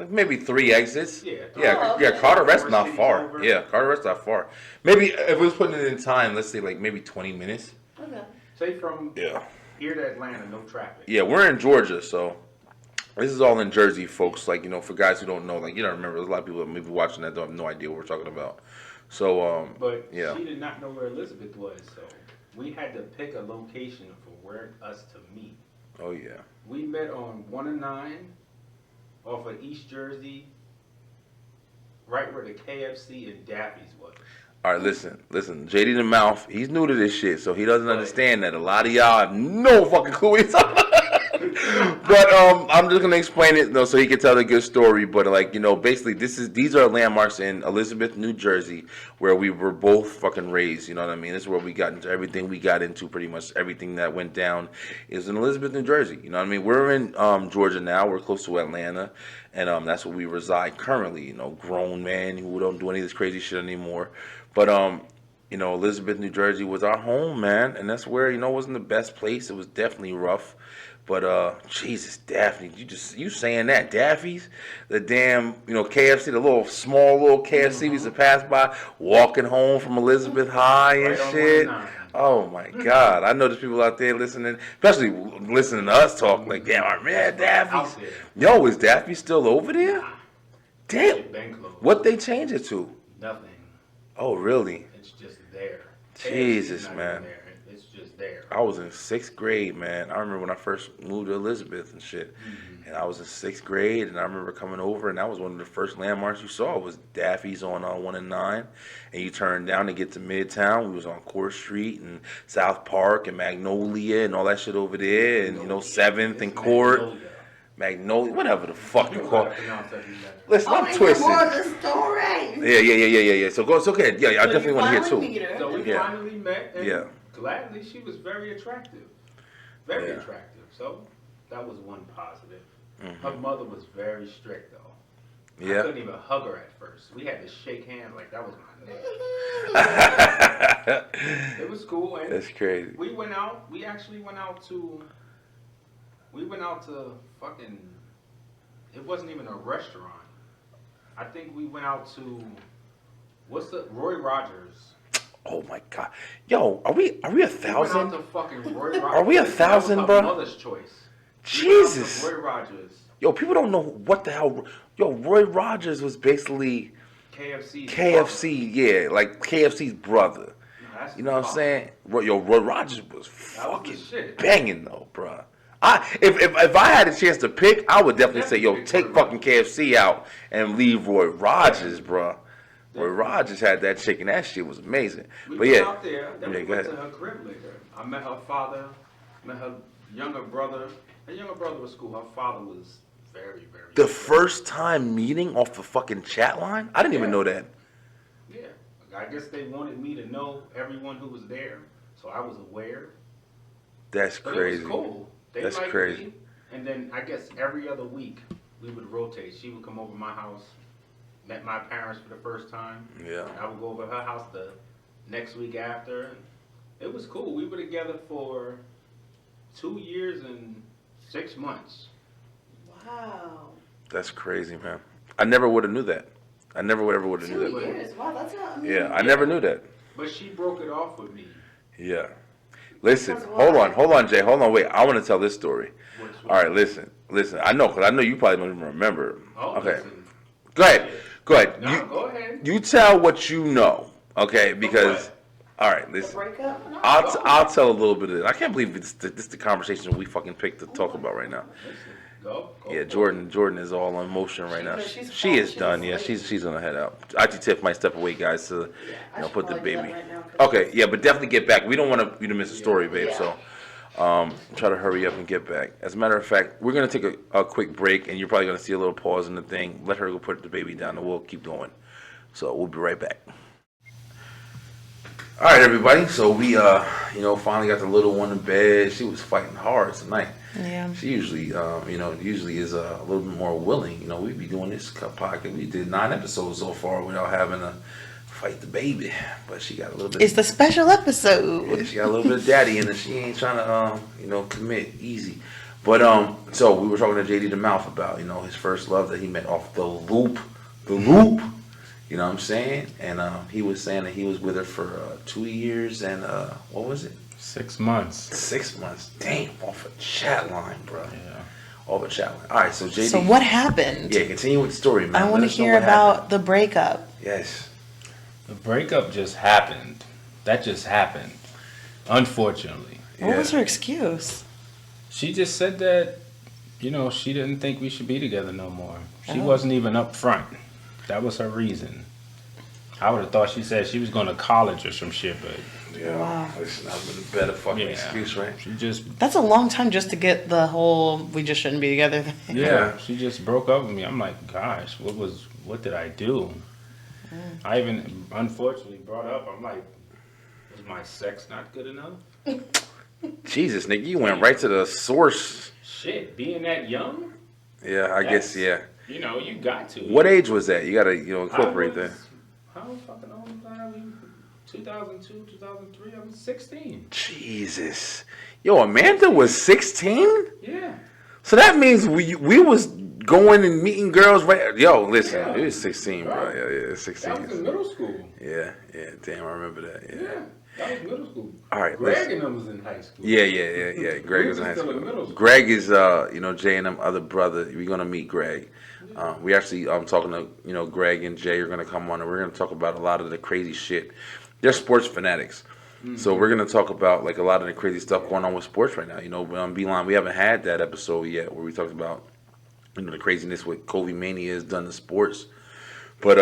Maybe 3 exits. Yeah. Oh, okay. Carteret's Four not cities far. over. Yeah, Carteret's not far. Maybe if we was putting it in time, let's say like maybe 20 minutes. Okay. Say from Yeah. here to Atlanta, no traffic. Yeah, we're in Georgia, so this is all in Jersey, folks. Like, you know, for guys who don't know, like, you don't remember, there's a lot of people that may be watching that don't have no idea what we're talking about. So, But yeah. she did not know where Elizabeth was, so we had to pick a location for where us to meet. Oh, yeah. We met on 1 and 9 off of East Jersey, right where the KFC and Daffy's was. All right, listen. JD Dthemouth, he's new to this shit, so he doesn't understand that a lot of y'all have no fucking clue what he's talking about. But I'm just gonna explain it though, so he can tell a good story. But like, you know, basically, these are landmarks in Elizabeth, New Jersey, where we were both fucking raised. You know what I mean? This is where we got into everything. We got into pretty much everything that went down is in Elizabeth, New Jersey. You know what I mean? We're in Georgia now. We're close to Atlanta, and that's where we reside currently. You know, grown men who don't do any of this crazy shit anymore. But you know, Elizabeth, New Jersey was our home, man, and that's where, you know, it wasn't the best place. It was definitely rough. But Jesus, Daphne, you saying that Daffy's, the damn, you know, KFC, the small little KFC we used to pass by, walking home from Elizabeth High and Right on shit. 109. Oh my God, I know there's people out there listening, especially listening to us talk like, damn, I remember Daffy's. Out there. Yo, is Daffy still over there? Damn, It been closed. what they change it to? Nothing. Oh, really? It's just there. Jesus, KFC's not man. even there. It's just there. I was in 6th grade, man. I remember when I first moved to Elizabeth and shit. And I was in 6th grade, and I remember coming over, and that was one of the first landmarks you saw was Daffy's on 1 and 9. And you turned down to get to Midtown. We was on Court Street and South Park and Magnolia and all that shit over there. And, you know, 7th and Court. Magnolia, whatever the fuck you call it. Listen, I'm twisted. More of the story. Yeah. So go. It's okay. Yeah, I So definitely you want to hear finally too. meet her. So we Yeah. finally met, and Yeah. gladly she was very attractive. Very Yeah. attractive. So that was one positive. Mm-hmm. Her mother was very strict though. I Yeah. couldn't even hug her at first. We had to shake hands like that was my name. It was cool, and That's crazy. we went out. We actually went out to. We went out to fucking. It wasn't even a restaurant. I think we went out to. What's the Roy Rogers? Oh my God, yo, are we 1,000? We went out to fucking Roy Rogers. Are we 1,000, That was bro? her mother's choice. Jesus. We went out to Roy Rogers. Yo, people don't know what the hell. Yo, Roy Rogers was basically KFC. yeah, like KFC's brother. No, that's You know what I'm fuck. saying? Roy Rogers was That was fucking the shit. banging though, bruh. If I had a chance to pick, I would definitely say, yo, Definitely take pick fucking Roy KFC out and leave Roy Rogers, bruh. Roy Rogers had that chicken. That shit was amazing. We But went yeah, out there. Then Yeah, we go went ahead. to her crib later. I met her father. Met her younger brother. Her younger brother was cool. Her father was very, very. the strict. first time meeting off the fucking chat line, I didn't even Yeah. know that. Yeah, I guess they wanted me to know everyone who was there, so I was aware. That's But crazy. it was cool. They That's liked crazy. me, and then I guess every other week we would rotate. She would come over to my house, met my parents for the first time. Yeah. I would go over to her house the next week after. And it was cool. We were together for 2 years and 6 months. Wow. That's crazy, man. I never would have knew that. I never would ever would have knew 2 that. years. Wow, that's not. Yeah, I never knew that. But she broke it off with me. Yeah. Listen, Because hold why? on, Jay. Hold on, wait. I want to tell this story. Which All right, listen. I know, because I know you probably don't even remember. Oh, Okay. listen. Go ahead. No, go ahead. You tell what you know, okay? Because, What? all right, The listen. breakup? No. I'll tell a little bit of it. I can't believe this is the conversation we fucking picked to talk about right now. Listen, go. Yeah, Jordan is all in motion right now. She's She is done. Yeah, she's gonna head out. IT Tiff might step away, guys, to put the baby. Okay, yeah, but definitely get back. We don't want you to miss a story, babe. So, try to hurry up and get back. As a matter of fact, we're gonna take a quick break, and you're probably gonna see a little pause in the thing. Let her go put the baby down, and we'll keep going. So we'll be right back. All right, everybody. So we, finally got the little one in bed. She was fighting hard tonight. Yeah. She usually, usually is a little bit more willing. We'd be doing this podcast. We did 9 episodes so far without having to fight the baby. But she got a little bit. It's the special episode. Yeah, she got a little bit of daddy in her. She ain't trying to, commit easy. But so we were talking to Dthemouth about, his first love that he met off the loop. You know what I'm saying? And he was saying that he was with her for 2 years and what was it? 6 months. 6 months. Damn, off a chat line, bro. Yeah. Off a chat line. All right, so JD. So what happened? Yeah, continue with the story, man. I want to Let us know hear what about happened. the breakup. Yes. The breakup just happened. That just happened. Unfortunately. What was her excuse? She just said that, she didn't think we should be together no more. She Oh. wasn't even up front. That was her reason. I would have thought she said she was going to college or some shit, but Yeah. Wow. Listen, I've been a better fucking yeah. excuse, right? She just, That's a long time just to get the whole "we just shouldn't be together" thing. yeah, she just broke up with me. I'm like, gosh, what did I do? I even unfortunately brought up, I'm like, was my sex not good enough? Jesus, nigga, you went right to the source. Shit, being that young, Yeah, I guess, yeah. you got to. What age was that? You gotta, incorporate that. How fucking old was I? 2002, 2003, I was 16. Jesus. Yo, Amanda was 16? Yeah. So that means we was going and meeting girls right. Yo, listen, Yeah. it was 16, bro. Right. Yeah, That 16. was in middle school. Yeah, damn, I remember that. Yeah. Yeah. That was middle school. All right, Greg listen. and them was in high school. Yeah. Greg was in high still in middle school. school. Greg is, Jay and them other brother. We're gonna meet Greg. We actually, talking to, Greg and Jay are gonna come on, and we're gonna talk about a lot of the crazy shit. They're sports fanatics, so we're gonna talk about like a lot of the crazy stuff going on with sports right now. On Beeline, we haven't had that episode yet where we talked about, the craziness what Kobe Mania has done to sports. But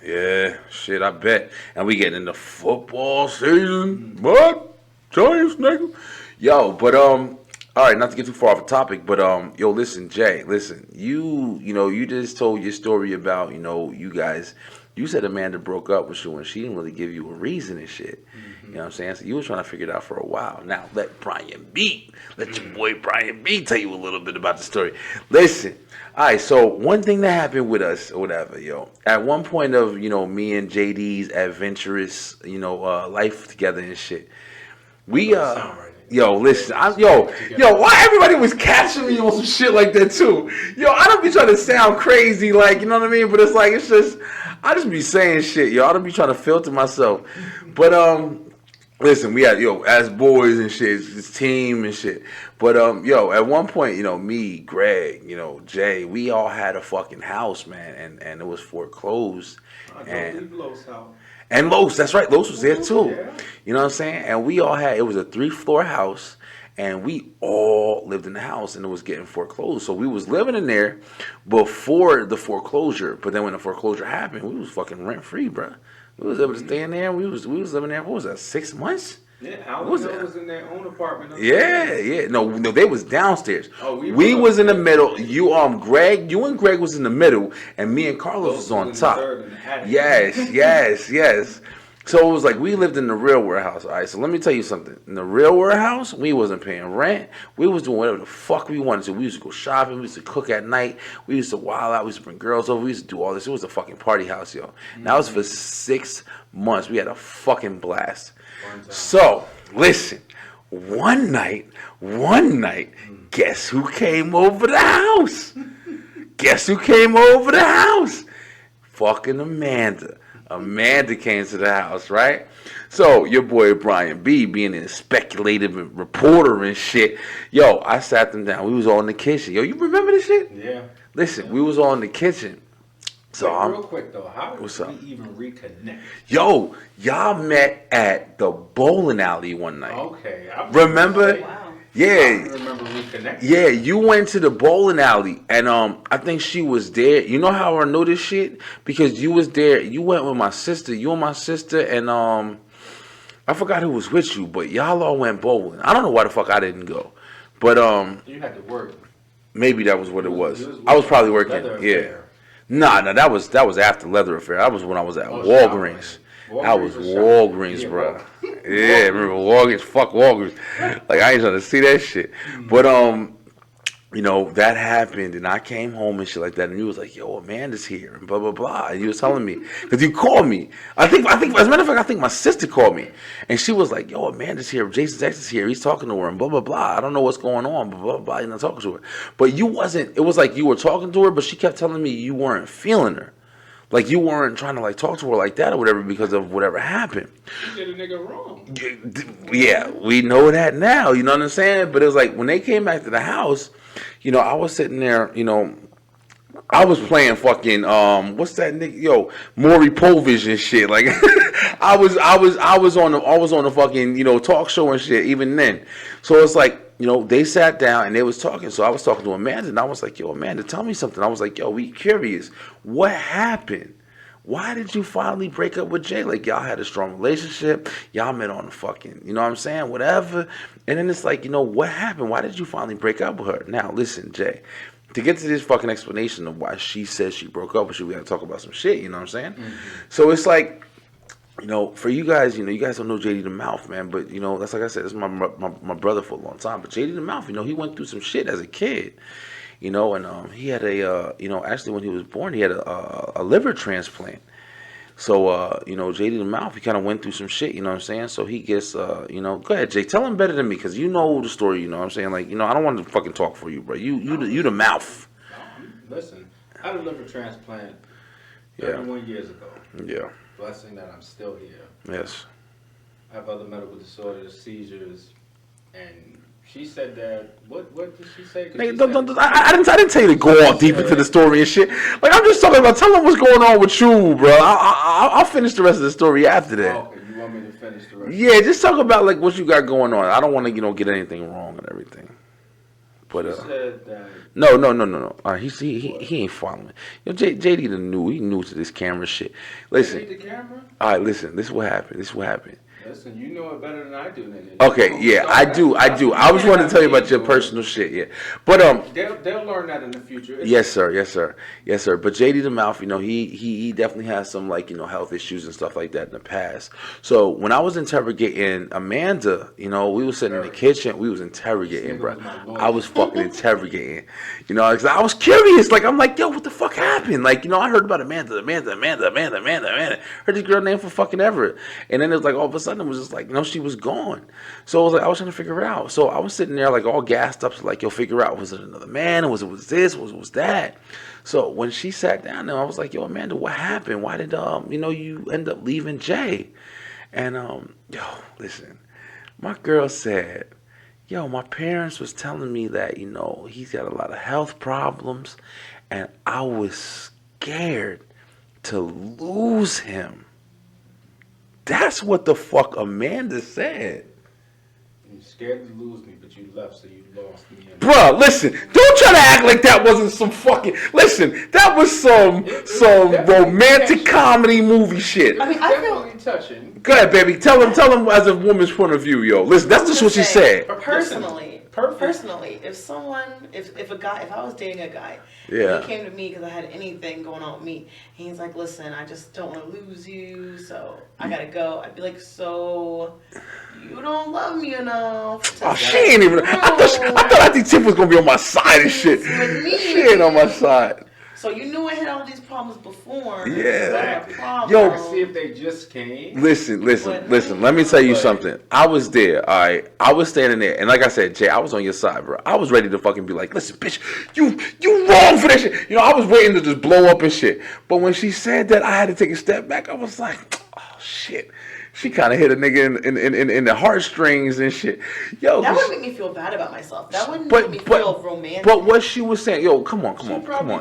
yeah, shit, I bet. And we getting into football season. What? Giants, nigga. Yo, but all right, not to get too far off the topic, but yo, listen, Jay, listen, you just told your story about, you guys. You said Amanda broke up with you and she didn't really give you a reason and shit. You know what I'm saying? So you were trying to figure it out for a while. Now let your boy Brian B tell you a little bit about the story. Listen. All right, so one thing that happened with us or whatever, at one point of, me and JD's adventurous, life together and shit, we, listen, why everybody was catching me on some shit like that too? I don't be trying to sound crazy, like, you know what I mean? But it's like, I just be saying shit, I don't be trying to filter myself. But, listen, we had, as boys and shit, it's team and shit. But, at one point, me, Greg, Jay, we all had a fucking house, man, and it was foreclosed. And Los, that's right, Los was there too. Yeah. You know what I'm saying? And we all had, it was a 3-floor house, and we all lived in the house, and it was getting foreclosed. So we was living in there before the foreclosure, but then when the foreclosure happened, we was fucking rent-free, bro. We was able to stay in there. We was living there. What was that? 6 months? Yeah, What was Alabama that? was in their own apartment. Yeah. No, they was downstairs. Oh, we was in the middle. You and Greg was in the middle, and me and Carlos was on top. Yes. So it was like we lived in the real warehouse. All right, so let me tell you something. In the real warehouse, we wasn't paying rent. We was doing whatever the fuck we wanted to. We used to go shopping. We used to cook at night. We used to wild out. We used to bring girls over. We used to do all this. It was a fucking party house, yo. And that was for 6 months. We had a fucking blast. So listen, one night, guess who came over the house? Guess who came over the house? Fucking Amanda. Amanda came to the house, right? So your boy Brian B, being a speculative reporter and shit, yo, I sat them down. We was all in the kitchen. Yo, you remember this shit? Yeah. Listen, we was all in the kitchen. So Wait, real quick though, how did what's we up? even reconnect? Yo, y'all met at the bowling alley one night. Okay. Remember? Wow. I Yeah. remember reconnecting. Yeah, you went to the bowling alley, and I think she was there. You know how I know this shit? Because you was there. You went with my sister. You and my sister, and I forgot who was with you, but y'all all went bowling. I don't know why the fuck I didn't go, but You had to work. maybe that was what it was. You was I was probably working. Leather Yeah. Affair. Nah, that was after Leather Affair. That was when I was at Oh, Walgreens. Walgreens. That was Walgreens was Walgreens, shot. bro. Yeah, Yeah, remember Walgreens? Fuck Walgreens. Like I ain't trying to see that shit. But you know, that happened, and I came home and shit like that, and you was like, "Yo, Amanda's here," and blah blah blah. And you was telling me because you called me. I think, as a matter of fact, I think my sister called me, and she was like, "Yo, Amanda's here. Jason's ex is here. He's talking to her, and blah blah blah. I don't know what's going on, blah blah blah." You're not talking to her, but you wasn't. It was like you were talking to her, but she kept telling me you weren't feeling her. Like you weren't trying to like talk to her like that or whatever because of whatever happened. You did a nigga wrong. Yeah, we know that now. You know what I'm saying? But it was like when they came back to the house, you know, I was sitting there, you know, I was playing fucking what's that nigga? Yo, Maury Povich and shit. Like I was on the fucking, you know, talk show and shit even then. So it's like, you know, they sat down and they was talking. So I was talking to Amanda and I was like, "Yo, Amanda, tell me something." I was like, "Yo, we curious. What happened? Why did you finally break up with Jay? Like, y'all had a strong relationship. Y'all met on the fucking, you know what I'm saying? Whatever." And then it's like, you know, what happened? Why did you finally break up with her? Now, listen, Jay, to get to this fucking explanation of why she says she broke up with you, we got to talk about some shit, you know what I'm saying? Mm-hmm. So it's like, you know, for you guys, you know, you guys don't know Dthemouth, man, but, you know, that's like I said, this is my brother for a long time. But Dthemouth, you know, he went through some shit as a kid, you know, and he had a, you know, actually when he was born, he had a liver transplant. So, you know, Dthemouth, he kind of went through some shit, you know what I'm saying? So he gets, you know, go ahead, Jay, tell him better than me, because you know the story, you know what I'm saying? Like, you know, I don't want to fucking talk for you, bro. You the mouth. Listen, I had a liver transplant Yeah. 31 years ago. Yeah. Blessing that I'm still here. Yes. I have other medical disorders, seizures, and she said that. What did she say? 'Cause she said- I didn't tell you to go all deep into the story and shit. Like, I'm just talking about, tell them what's going on with you, bro. I'll finish the rest of the story after that. Oh, okay, you want me to finish the rest? Yeah, just talk about, like, what you got going on. I don't want to, you know, get anything wrong and everything. But, She said that. No. All right, he ain't following. You know, JD he new to this camera shit. Listen. Read the camera? All right, listen. This is what happened. Listen, you know it better than I do, nigga. Okay, yeah, I do. I was wanting to tell you about your personal shit, yeah. But they'll learn that in the future. yes, sir. But Dthemouth, you know, he definitely has some, like, you know, health issues and stuff like that in the past. So when I was interrogating Amanda, you know, we was sitting in the kitchen, we was interrogating, bro. I was fucking interrogating, you know, because I was curious. Like, I'm like, yo, what the fuck happened? Like, you know, I heard about Amanda. Heard this girl name for fucking ever, and then it was like all of a sudden it was just like, you know, she was gone. So I was trying to figure it out. So I was sitting there like all gassed up, so like, yo, figure out, was it another man? Was it this? Was that? So when she sat down there, I was like, yo, Amanda, what happened? Why did you know, you end up leaving Jay? And yo, listen, my girl said, yo, my parents was telling me that, you know, he's got a lot of health problems, and I was scared to lose him. That's what the fuck Amanda said. You're scared to lose me, but you left, so you lost me. Bruh, listen, don't try to act like that wasn't some fucking, listen, that was some romantic comedy movie shit. I mean, I feel Definitely touching. Go ahead, baby. Tell him as a woman's point of view, yo. Listen, that's just what she said. personally, personally, if a guy, if I was dating a guy, Yeah. and he came to me because I had anything going on with me, and he's like, "Listen, I just don't want to lose you, so I gotta go." I'd be like, "So you don't love me enough?" Oh, she ain't even. I think Tiff was gonna be on my side and shit. With me. She ain't on my side. So you knew I had all these problems before. Yeah. So I had a problem. Yo. See if they just came. Listen. Let me tell you something. I was there, all right. I was standing there, and like I said, Jay, I was on your side, bro. I was ready to fucking be like, listen, bitch, you wrong for that shit. You know, I was waiting to just blow up and shit. But when she said that, I had to take a step back. I was like, oh shit. She kind of hit a nigga in the heartstrings and shit. Yo, that wouldn't make me feel bad about myself. That wouldn't make me feel romantic. But what she was saying, yo, come on.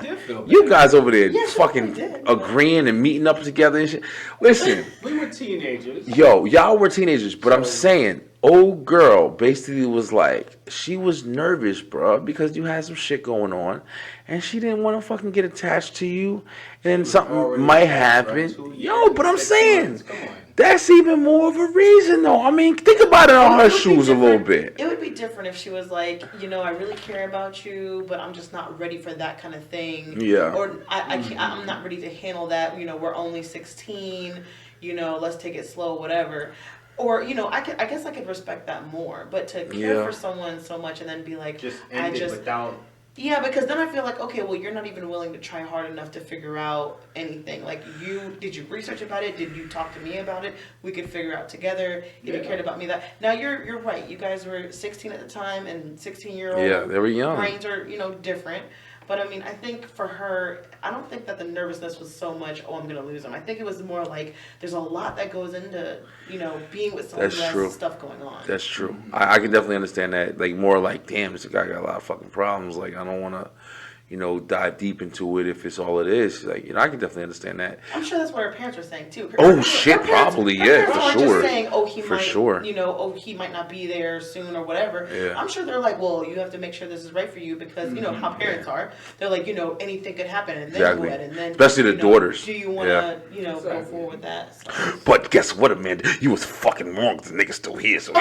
Did feel bad. You guys over there Yeah, she fucking probably did. agreeing and meeting up together and shit. Listen, We were teenagers. yo, y'all were teenagers, but I'm saying, old girl basically was like, she was nervous, bro, because you had some shit going on, and she didn't want to fucking get attached to you, and then something already might attached for happen. 2 Yo, years, but I'm 6 saying, months, come on. that's even more of a reason, though. I mean, think about it on her shoes a little bit. It would be different if she was like, you know, I really care about you, but I'm just not ready for that kind of thing. Yeah. Or I'm not ready to handle that. You know, we're only 16. You know, let's take it slow, whatever. Or, you know, I guess I could respect that more. But to care for someone so much and then be like, Just end it without. Yeah, because then I feel like, okay, well, you're not even willing to try hard enough to figure out anything. Like, did you research about it? Did you talk to me about it? We could figure out together if you cared about me. That now you're right. You guys were 16 at the time, and 16-year-old Yeah, they were young. brains are different. But I mean, I think for her, I don't think that the nervousness was so much, oh, I'm gonna lose him. I think it was more like there's a lot that goes into being with someone who has stuff going on. That's true. I can definitely understand that. Like, more like, damn, this guy got a lot of fucking problems. Like, I don't want to, dive deep into it if it's all it is. Like, I can definitely understand that. I'm sure that's what her parents were saying too. Oh shit, probably, yeah, for Just sure. saying, oh, he For might, sure. he might not be there soon or whatever. Yeah. I'm sure they're like, well, you have to make sure this is right for you because you know how parents are. They're like, anything could happen, and then Exactly. what, and then Especially the daughters. Do you want to, go forward with that? So. But guess what, Amanda? You was fucking wrong. The nigga's still here. So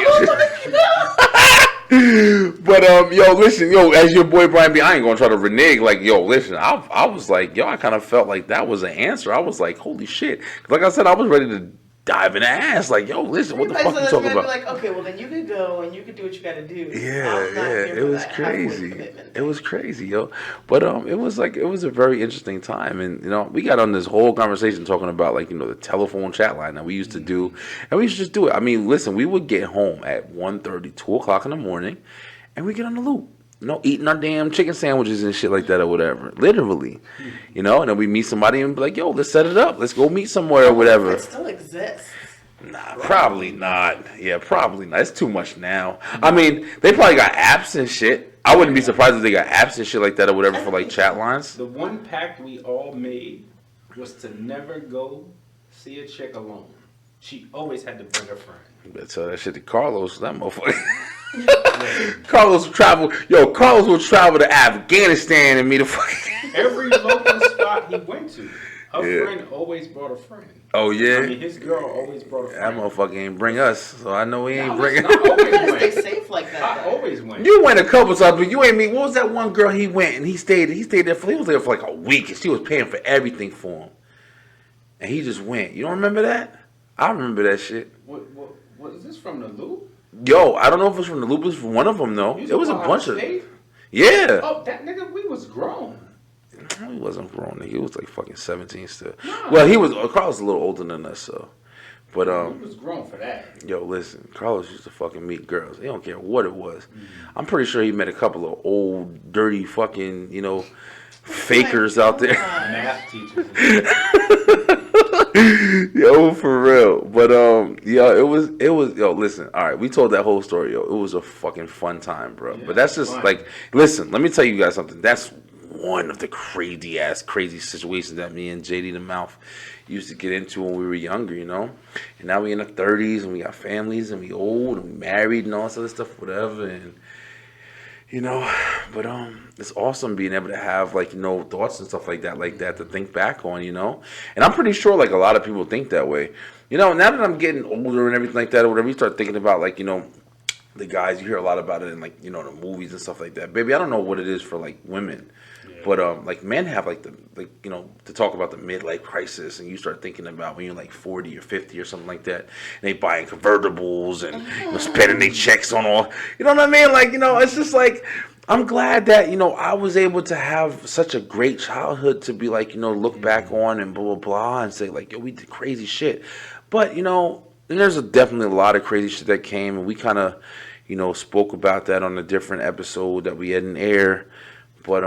But yo, listen, as your boy Brian B, I ain't gonna try to renege. Like, yo, listen, I was like, yo, I kind of felt like that was an answer. I was like, holy shit. Like I said, I was ready to dive in the ass. Like, yo, listen, what the fuck you talking about? Be like, okay, well then you could go and you could do what you got to do. Yeah, it was crazy. It was crazy, yo. But it was a very interesting time, and we got on this whole conversation talking about the telephone chat line that we used to do, and we used to just do it. I mean, listen, we would get home at 1:30, 2 o'clock in the morning, and we get on the loop. Eating our damn chicken sandwiches and shit like that or whatever. Literally. And then we meet somebody and be like, yo, let's set it up. Let's go meet somewhere or whatever. It still exists. Nah, probably not. Yeah, probably not. It's too much now. I mean, they probably got apps and shit. I wouldn't be surprised if they got apps and shit like that or whatever for chat lines. The one pact we all made was to never go see a chick alone. She always had to bring a friend. You better tell that shit to Carlos, that motherfucker. Carlos will travel. Yo, Carlos will travel to Afghanistan and meet a fucking. Every local spot he went to, her friend always brought a friend. Oh yeah. I mean, his girl always brought a friend. That motherfucker ain't bring us, so I know he ain't bringing. I always You gotta went. stay safe like that. I always went. You went a couple times, but you ain't meet. What was that one girl he went and he stayed there for? He was there for like a week, and she was paying for everything for him, and he just went. You don't remember that? I remember that shit. What is this from the loop? Yo, I don't know if it was from the loop. It was from one of them though. You It was a talking bunch about of. State? Yeah. Oh, that nigga, we was grown. He wasn't grown. He was like fucking 17 still. No. Well, he was. Carlos was a little older than us, so. But We was grown for that. yo, listen, Carlos used to fucking meet girls. He don't care what it was. I'm pretty sure he met a couple of old, dirty fucking, fakers out there. Math teachers. Yo, for real. But it was yo, listen, all right, we told that whole story, yo. It was a fucking fun time, bro. Yeah, but that's just fun. like, listen, let me tell you guys something. That's one of the crazy situations that me and JD Dthemouth used to get into when we were younger, And now we in the 30s and we got families and we old and we married and all this other stuff, whatever. And but it's awesome being able to have thoughts and stuff like that to think back on, And I'm pretty sure a lot of people think that way. Now that I'm getting older and everything like that or whatever, you start thinking about the guys, you hear a lot about it in like, you know, the movies and stuff like that. Baby, I don't know what it is for like women. But like men have like you know, to talk about the midlife crisis, and you start thinking about when you're like 40 or 50 or something like that, and they buying convertibles and you know, spending their checks on all, you know what I mean? Like, you know, it's just like, I'm glad that, you know, I was able to have such a great childhood to be like, you know, look back on and blah blah blah and say like, yo, we did crazy shit. But you know, and there's definitely a lot of crazy shit that came, and we kind of, you know, spoke about that on a different episode that we had in air. But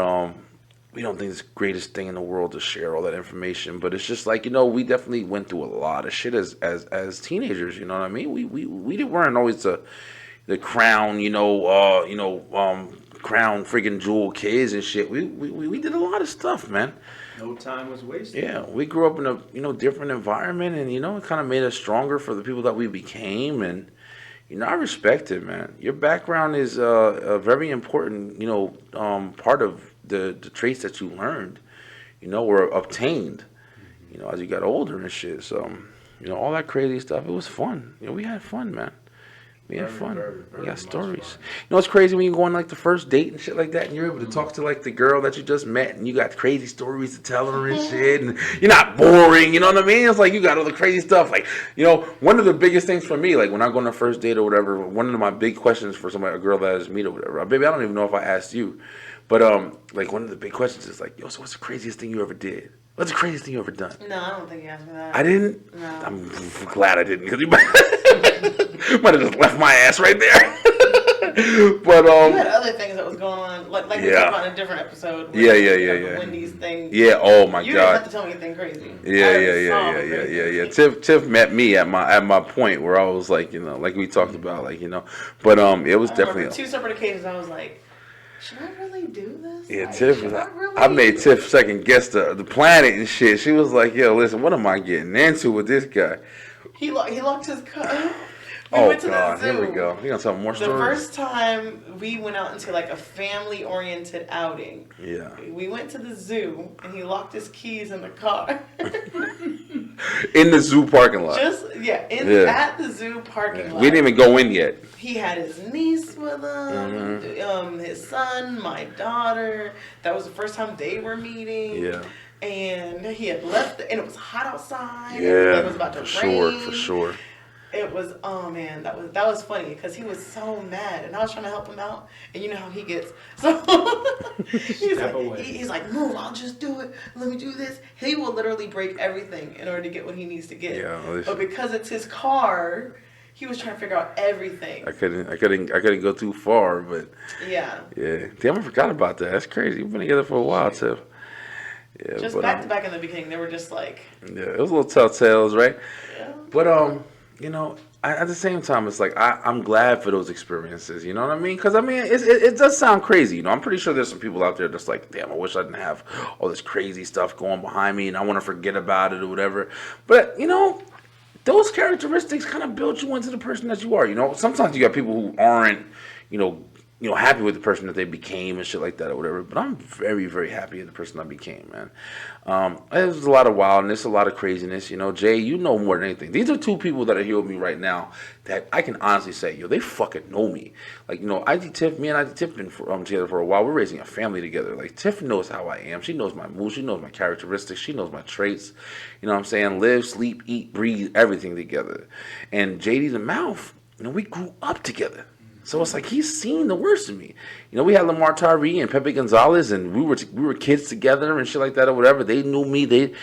we don't think it's the greatest thing in the world to share all that information, but it's just like, you know, we definitely went through a lot of shit as teenagers. You know what I mean? We weren't always the crown, crown freaking jewel kids and shit. We did a lot of stuff, man. No time was wasted. Yeah, we grew up in a, you know, different environment, and you know, it kind of made us stronger for the people that we became. And you know, I respect it, man. Your background is a very important, you know, part of the traits that you learned, you know, or obtained, you know, as you got older and shit. So, you know, all that crazy stuff, it was fun. You know, we had fun, man. We had fun. We got stories. Fun. You know, it's crazy when you go on like the first date and shit like that, and you're able to talk to like the girl that you just met, and you got crazy stories to tell her and shit, and you're not boring. You know what I mean? It's like you got all the crazy stuff. Like, you know, one of the biggest things for me, like when I go on a first date or whatever, one of my big questions for somebody, a girl that I just meet or whatever, baby, I don't even know if I asked you, but like one of the big questions is like, yo, so what's the craziest thing you ever did? What's the craziest thing you ever done? No, I don't think you asked me that. I didn't? No. I'm glad I didn't, because you might have just left my ass right there. But you had other things that was going on, like we talked about in a different episode. Yeah. The Wendy's thing. Yeah, oh my You God. didn't have to tell me anything crazy. Yeah. Tiff met me at my point where I was like, you know, like we talked about, like, you know, but it was definitely two separate occasions. I was like, should I really do this? yeah. Like, Tiff, should really? I made Tiff second guess the planet and shit. She was like, yo, listen, what am I getting into with this guy? He locked his car. Oh God, here we go. You gonna tell more The stories? first time we went out into like a family-oriented outing. Yeah. We went to the zoo and he locked his keys in the car. In the zoo parking lot. At the zoo parking lot. We didn't even go in yet. He had his niece with him, his son, my daughter. That was the first time they were meeting. Yeah. And he had left, and it was hot outside. Yeah, It was about to rain. for sure. It was, oh man, that was funny because he was so mad, and I was trying to help him out, and you know how he gets. So he's like, move, I'll just do it. Let me do this. He will literally break everything in order to get what he needs to get. Yeah, but because it's his car, he was trying to figure out everything. I couldn't go too far, but yeah. Damn, I forgot about that. That's crazy. We've been together for a while, Tiff. Yeah, Just but, back to back in the beginning, they were just like. Yeah, it was a little telltales, right? Yeah. But you know, at the same time, it's like I'm glad for those experiences. You know what I mean? Because I mean, it does sound crazy. You know, I'm pretty sure there's some people out there that's like, damn, I wish I didn't have all this crazy stuff going behind me, and I want to forget about it or whatever. But you know, those characteristics kind of build you into the person that you are. You know, sometimes you got people who aren't, you know, happy with the person that they became and shit like that or whatever. But I'm very, very happy with the person I became, man. There's a lot of wildness, a lot of craziness. You know, Jay, you know more than anything. These are two people that are here with me right now that I can honestly say, yo, they fucking know me. Like, you know, me and IG Tiff been together for a while. We're raising a family together. Like, Tiff knows how I am. She knows my mood. She knows my characteristics. She knows my traits. You know what I'm saying? Live, sleep, eat, breathe, everything together. And JD Dthemouth, you know, we grew up together. So it's like he's seen the worst of me. You know, we had Lamar Tyree and Pepe Gonzalez, and we were kids together and shit like that or whatever. They knew me.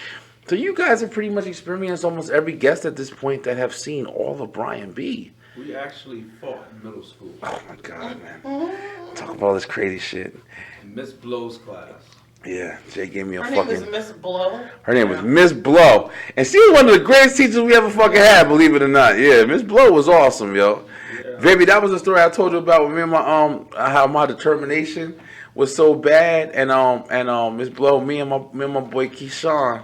So you guys have pretty much experienced almost every guest at this point that have seen all of Brian B. We actually fought in middle school. Oh my God, man! Talk about all this crazy shit. In Miss Blow's class. Yeah, Jay gave me a Her fucking. name was Miss Blow. Her name was Miss Blow, and she was one of the greatest teachers we ever fucking had. Believe it or not, yeah, Miss Blow was awesome, yo. Yeah. Baby, that was the story I told you about with me and my how my determination was so bad, and Miss Blow, me and my boy Keyshawn,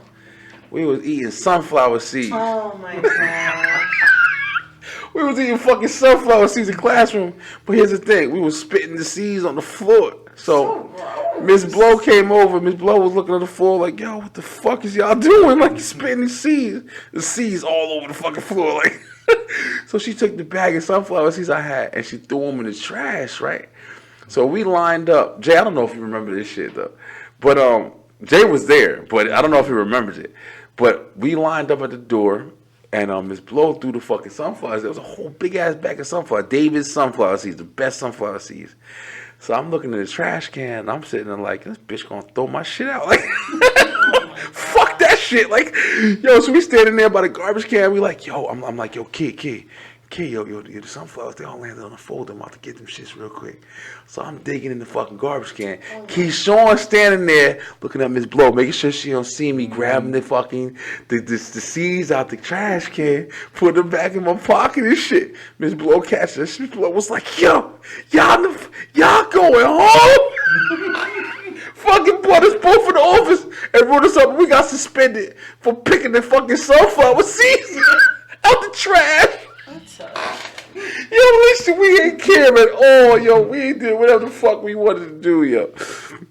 we was eating sunflower seeds. Oh my God. We was eating fucking sunflower seeds in the classroom, but here's the thing: we was spitting the seeds on the floor. So gross. Miss Blow came over. Miss Blow was looking at the floor like, yo, what the fuck is y'all doing? Like, spitting the seeds all over the fucking floor. Like, so she took the bag of sunflower seeds I had and she threw them in the trash, right? So we lined up. Jay, I don't know if you remember this shit though, but Jay was there, but I don't know if he remembers it. But we lined up at the door, and Miss Blow threw the fucking sunflowers. There was a whole big ass bag of sunflower, David's sunflower seeds, the best sunflower seeds. So I'm looking at the trash can, and I'm sitting there like, this bitch gonna throw my shit out. Like, fuck that shit. Like, yo, so we standing there by the garbage can. We like, yo, I'm like, yo, kid, yo, the sunflowers, they all landed on the folder. I'm about to get them shits real quick. So I'm digging in the fucking garbage can. Keyshawn standing there looking at Miss Blow, making sure she don't see me, grabbing the fucking, the seeds out the trash can, put them back in my pocket and shit. Miss Blow catches us. Miss Blow was like, yo, y'all going home? Fucking brought us both in the office and wrote us up. We got suspended for picking the fucking sunflower seeds out the trash. Yo, listen, we ain't care at all, yo. We ain't did whatever the fuck we wanted to do, yo.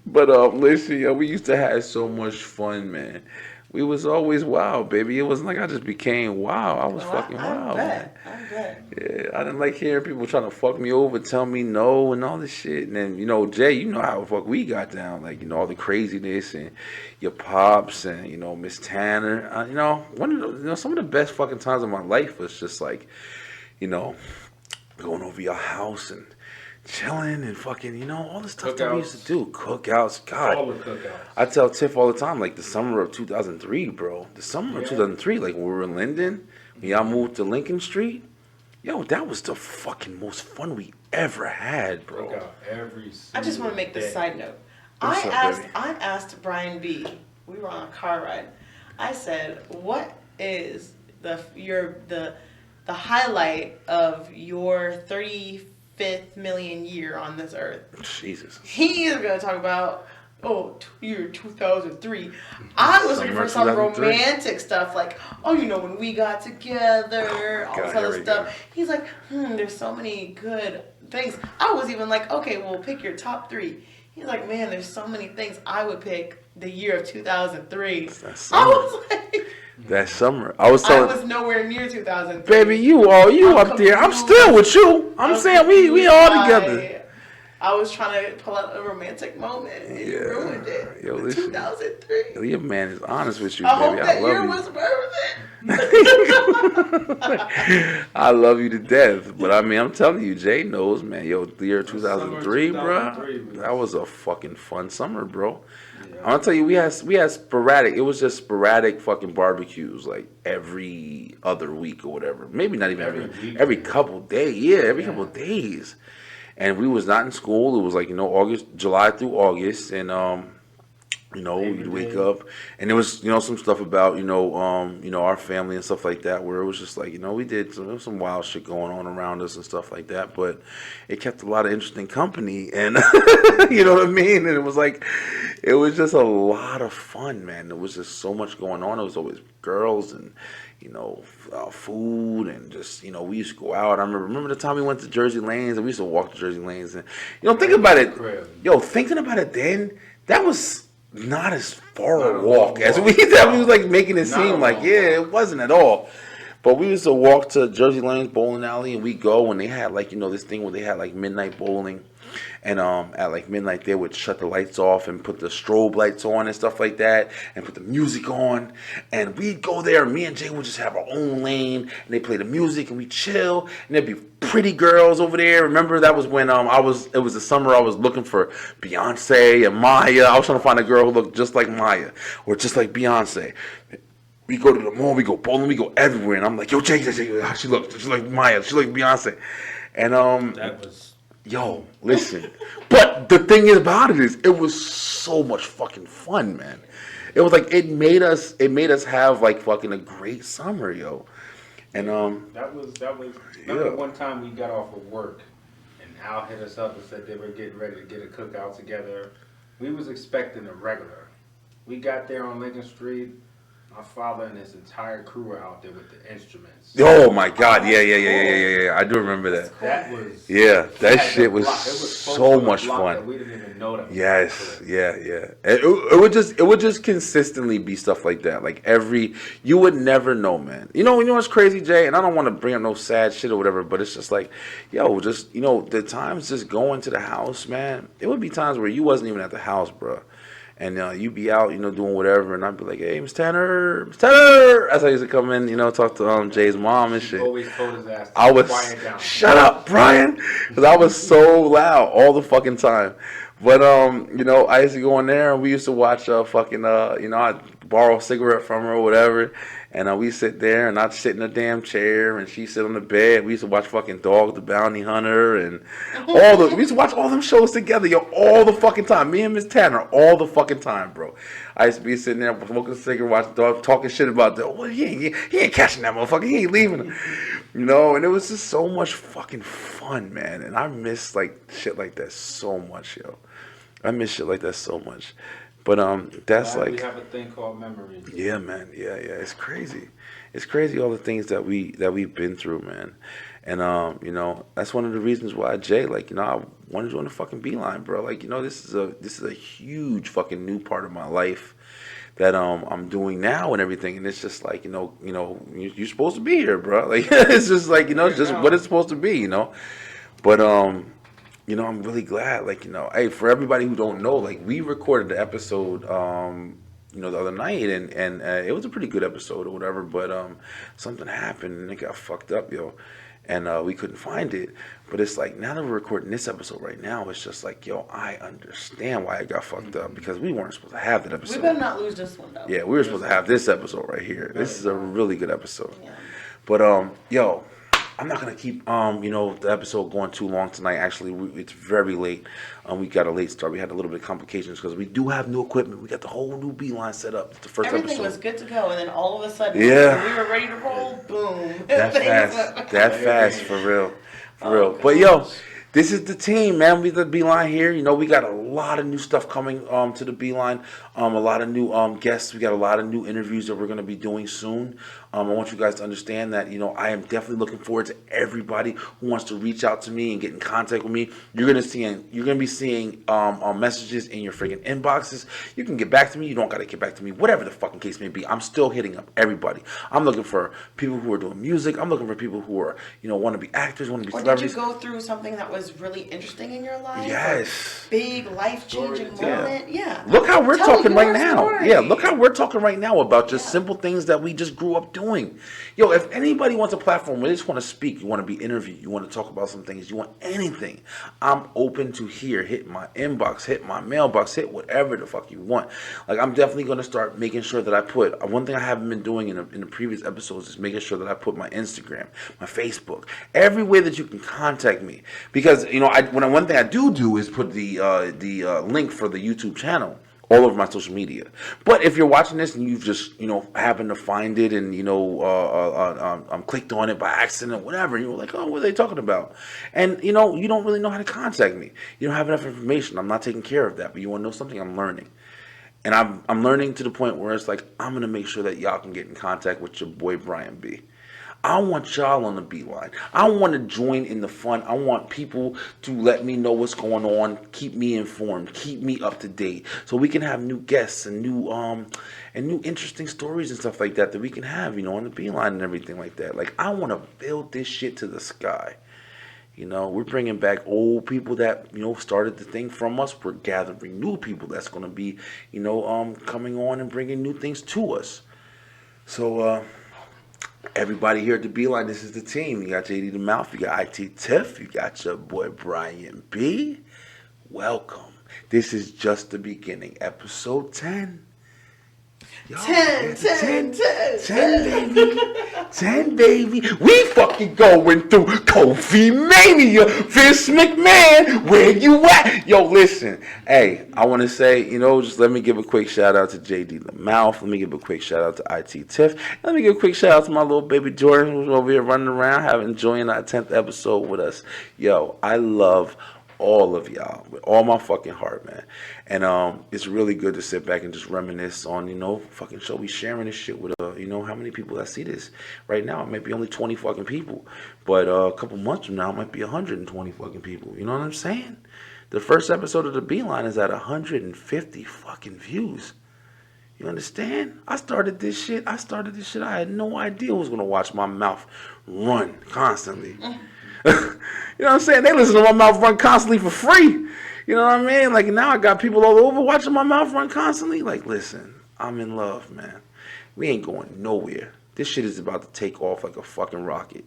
But listen, yo, we used to have so much fun, man. We was always wild, baby. It wasn't like I just became wild. I was fucking wild, man. I bet. Yeah, I didn't like hearing people trying to fuck me over, tell me no, and all this shit. And then, you know, Jay, you know how the fuck we got down, like, you know, all the craziness and your pops and, you know, Miss Tanner. You know, some of the best fucking times of my life was just like, you know, going over your house and chilling and fucking, you know, all the stuff that we used to do. Cookouts, God. All the cookouts. I tell Tiff all the time, like the summer of 2003, bro. The summer of 2003, like when we were in Linden, when y'all moved to Lincoln Street. Yo, that was the fucking most fun we ever had, bro. Cookout every I just want to make this side note. I asked Brian B. We were on a car ride. I said, "What is the highlight of your 35th million year on this earth?" Jesus. He is going to talk about, year 2003. I was looking for some 2003. romantic stuff, like, you know, when we got together, all God, this here other we stuff. go. He's like, there's so many good things. I was even like, okay, well, pick your top 3. He's like, man, there's so many things. I would pick the year of 2003. I was like... That summer. I was nowhere near 2003. baby, you up there. I'm still with you. I'm saying we all together. I was trying to pull out a romantic moment and you ruined it. Yo, With listen. 2003. Your man is honest with you, I baby. hope that I love year you. was worth it. I love you to death. But I mean, I'm telling you, Jay knows, man. Yo, the year 2003, bro. That was a fucking fun summer, bro. Yeah. I'm gonna tell you, we had sporadic. It was just sporadic fucking barbecues, like every other week or whatever. Maybe not even every couple days. Yeah, every couple days. And we was not in school. It was like, you know, July through August, and you know, you'd wake up, and there was, you know, some stuff about, you know, our family and stuff like that, where it was just like, you know, there was some wild shit going on around us and stuff like that, but it kept a lot of interesting company, and you know what I mean? And it was like, it was just a lot of fun, man. There was just so much going on. It was always girls and, you know, food, and just, you know, we used to go out. I remember the time we went to Jersey Lanes, and we used to walk to Jersey Lanes, and, you know, thinking about it then, that was not as far a walk as we was like making it seem like. Yeah, it wasn't at all. But we used to walk to Jersey Lane's bowling alley, and we go, and they had like, you know, this thing where they had like midnight bowling, and at like midnight they would shut the lights off and put the strobe lights on and stuff like that, and put the music on, and we'd go there, and me and Jay would just have our own lane, and they play the music, and we chill, and there'd be pretty girls over there. Remember, that was when it was the summer I was looking for Beyonce and Maya. I was trying to find a girl who looked just like Maya or just like Beyonce. We go to the mall, we go bowling, we go everywhere, and I'm like, yo, Jay, she looks just like Maya, she like Beyonce, and That was... yo, listen. But the thing about it is, it was so much fucking fun, man. It was like it made us have like fucking a great summer, yo. And That was remember one time we got off of work and Al hit us up and said they were getting ready to get a cookout together. We was expecting a regular. We got there on Lincoln Street. My father and his entire crew were out there with the instruments. Oh my God! Yeah. I do remember that. That was That shit was so much fun. That we didn't even know that. Yes, yeah. It would just consistently be stuff like that. Like you would never know, man. You know what's crazy, Jay? And I don't want to bring up no sad shit or whatever, but it's just like, just the times just going to the house, man. It would be times where you wasn't even at the house, bro. And you'd be out, doing whatever, and I'd be like, "Hey, Miss Tanner, Miss Tanner." That's how I used to come in, talk to Jay's mom and shit. Always told his ass to I was quiet down. Shut up, Brian, because I was so loud all the fucking time. But I used to go in there and we used to watch I'd borrow a cigarette from her or whatever, and we sit there and I'd sit in a damn chair and she'd sit on the bed. We used to watch fucking Dog the Bounty Hunter and we used to watch all them shows together, all the fucking time. Me and Miss Tanner, all the fucking time, bro. I used to be sitting there smoking a cigarette, watching Dog, talking shit about that. Well, he ain't catching that motherfucker. He ain't leaving him. And it was just so much fucking fun, man. And I miss like shit like that so much, yo. I miss shit like that so much. But that's like, we have a thing called memories. Yeah, man. Yeah. It's crazy. It's crazy all the things that we've been through, man. And that's one of the reasons why Jay, I wanted to join the fucking Beeline, bro. This is a huge fucking new part of my life that I'm doing now and everything. And it's just like, you're supposed to be here, bro. Like it's just like, it's just what it's supposed to be, But I'm really glad, hey, for everybody who don't know, we recorded the episode, the other night, and it was a pretty good episode or whatever, but something happened and it got fucked up, and we couldn't find it. But it's like, now that we're recording this episode right now, it's just like, I understand why it got fucked up, because we weren't supposed to have that episode. We better not lose this one, though. Yeah, we were supposed to have this episode right here. This is a really good episode. Yeah. But, I'm not going to keep, the episode going too long tonight. Actually, it's very late. We got a late start. We had a little bit of complications because we do have new equipment. We got the whole new Beeline set up. It's the first Everything episode. was good to go, and then all of a sudden, Yeah. when we were ready to roll, boom. That fast, for real. But, gosh. this is the team, man. We the Beeline here. We got a lot of new stuff coming to the Beeline. A lot of new guests. We got a lot of new interviews that we're going to be doing soon. I want you guys to understand that, I am definitely looking forward to everybody who wants to reach out to me and get in contact with me. You're going to be seeing messages in your freaking inboxes. You can get back to me. You don't got to get back to me. Whatever the fucking case may be. I'm still hitting up everybody. I'm looking for people who are doing music. I'm looking for people who are, want to be actors, want to be celebrities. Did you go through something that was really interesting in your life? Yes. Big life-changing moment? Yeah. Look how we're talking right now. Story. Yeah, look how we're talking right now about just simple things that we just grew up doing. If anybody wants a platform where they just want to speak, you want to be interviewed, you want to talk about some things, you want anything, I'm open to hear. Hit my inbox, hit my mailbox, hit whatever the fuck you want. I'm definitely going to start making sure that I put, one thing I haven't been doing in the previous episodes is making sure that I put my Instagram, my Facebook, every way that you can contact me. Because, one thing I do is put the link for the YouTube channel all over my social media. But if you're watching this and you've just, happened to find it and, clicked on it by accident or whatever, and you're like, oh, what are they talking about? And, you don't really know how to contact me. You don't have enough information. I'm not taking care of that. But you want to know something? I'm learning. And I'm learning to the point where it's like, I'm going to make sure that y'all can get in contact with your boy, Brian B. I want y'all on the Beeline. I want to join in the fun. I want people to let me know what's going on, keep me informed, keep me up to date, so we can have new guests and new interesting stories and stuff like that we can have, on the Beeline and everything like that. I want to build this shit to the sky. We're bringing back old people that, started the thing from us. We're gathering new people that's going to be, coming on and bringing new things to us. So, everybody here at the Beeline, this is the team. You got JD Dthemouth, you got IT Tiff, you got your boy Brian B. Welcome. This is just the beginning. Episode 10. Yo, 10, baby. 10, baby. We fucking going through Kofi Mania. Vince McMahon, where you at? Yo, listen. Hey, I want to say, just let me give a quick shout out to JD Dthemouth. Let me give a quick shout out to IT Tiff. Let me give a quick shout out to my little baby Jordan, who's over here running around, enjoying our 10th episode with us. Yo, I love all of y'all with all my fucking heart, man. And it's really good to sit back and just reminisce on, fucking show. We sharing this shit with how many people that see this right now? It might be only 20 fucking people, but a couple months from now, it might be 120 fucking people. You know what I'm saying? The first episode of the Beeline is at 150 fucking views. You understand? I started this shit. I had no idea who was gonna watch my mouth run constantly. You know what I'm saying? They listen to my mouth run constantly for free. You know what I mean? Like, now I got people all over watching my mouth run constantly. Like, listen, I'm in love, man. We ain't going nowhere. This shit is about to take off like a fucking rocket.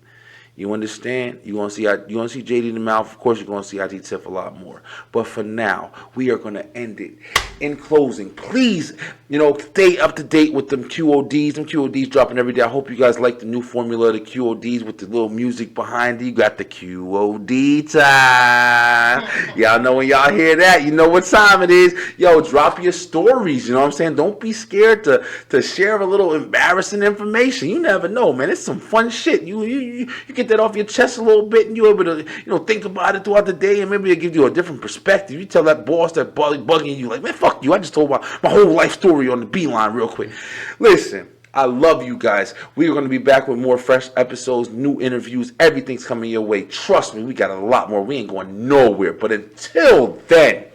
You understand? You want to see JD Dthemouth? Of course, you're going to see IT Tiff a lot more. But for now, we are going to end it. In closing, please, stay up to date with them QODs. Them QODs dropping every day. I hope you guys like the new formula of the QODs with the little music behind it. You got the QOD time. Y'all know when y'all hear that, you know what time it is. Yo, drop your stories. You know what I'm saying? Don't be scared to share a little embarrassing information. You never know, man. It's some fun shit. You get that off your chest a little bit, and you're able to, think about it throughout the day, and maybe it gives you a different perspective. You tell that boss that bugging you, like, man, fuck you. I just told my whole life story on the Beeline real quick. Listen, I love you guys. We are going to be back with more fresh episodes, new interviews. Everything's coming your way. Trust me, we got a lot more. We ain't going nowhere. But until then,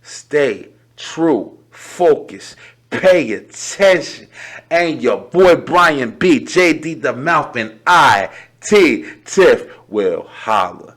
stay true, focus, pay attention. And your boy Brian B, JD Dthemouth, and I, T Tiff, will holla.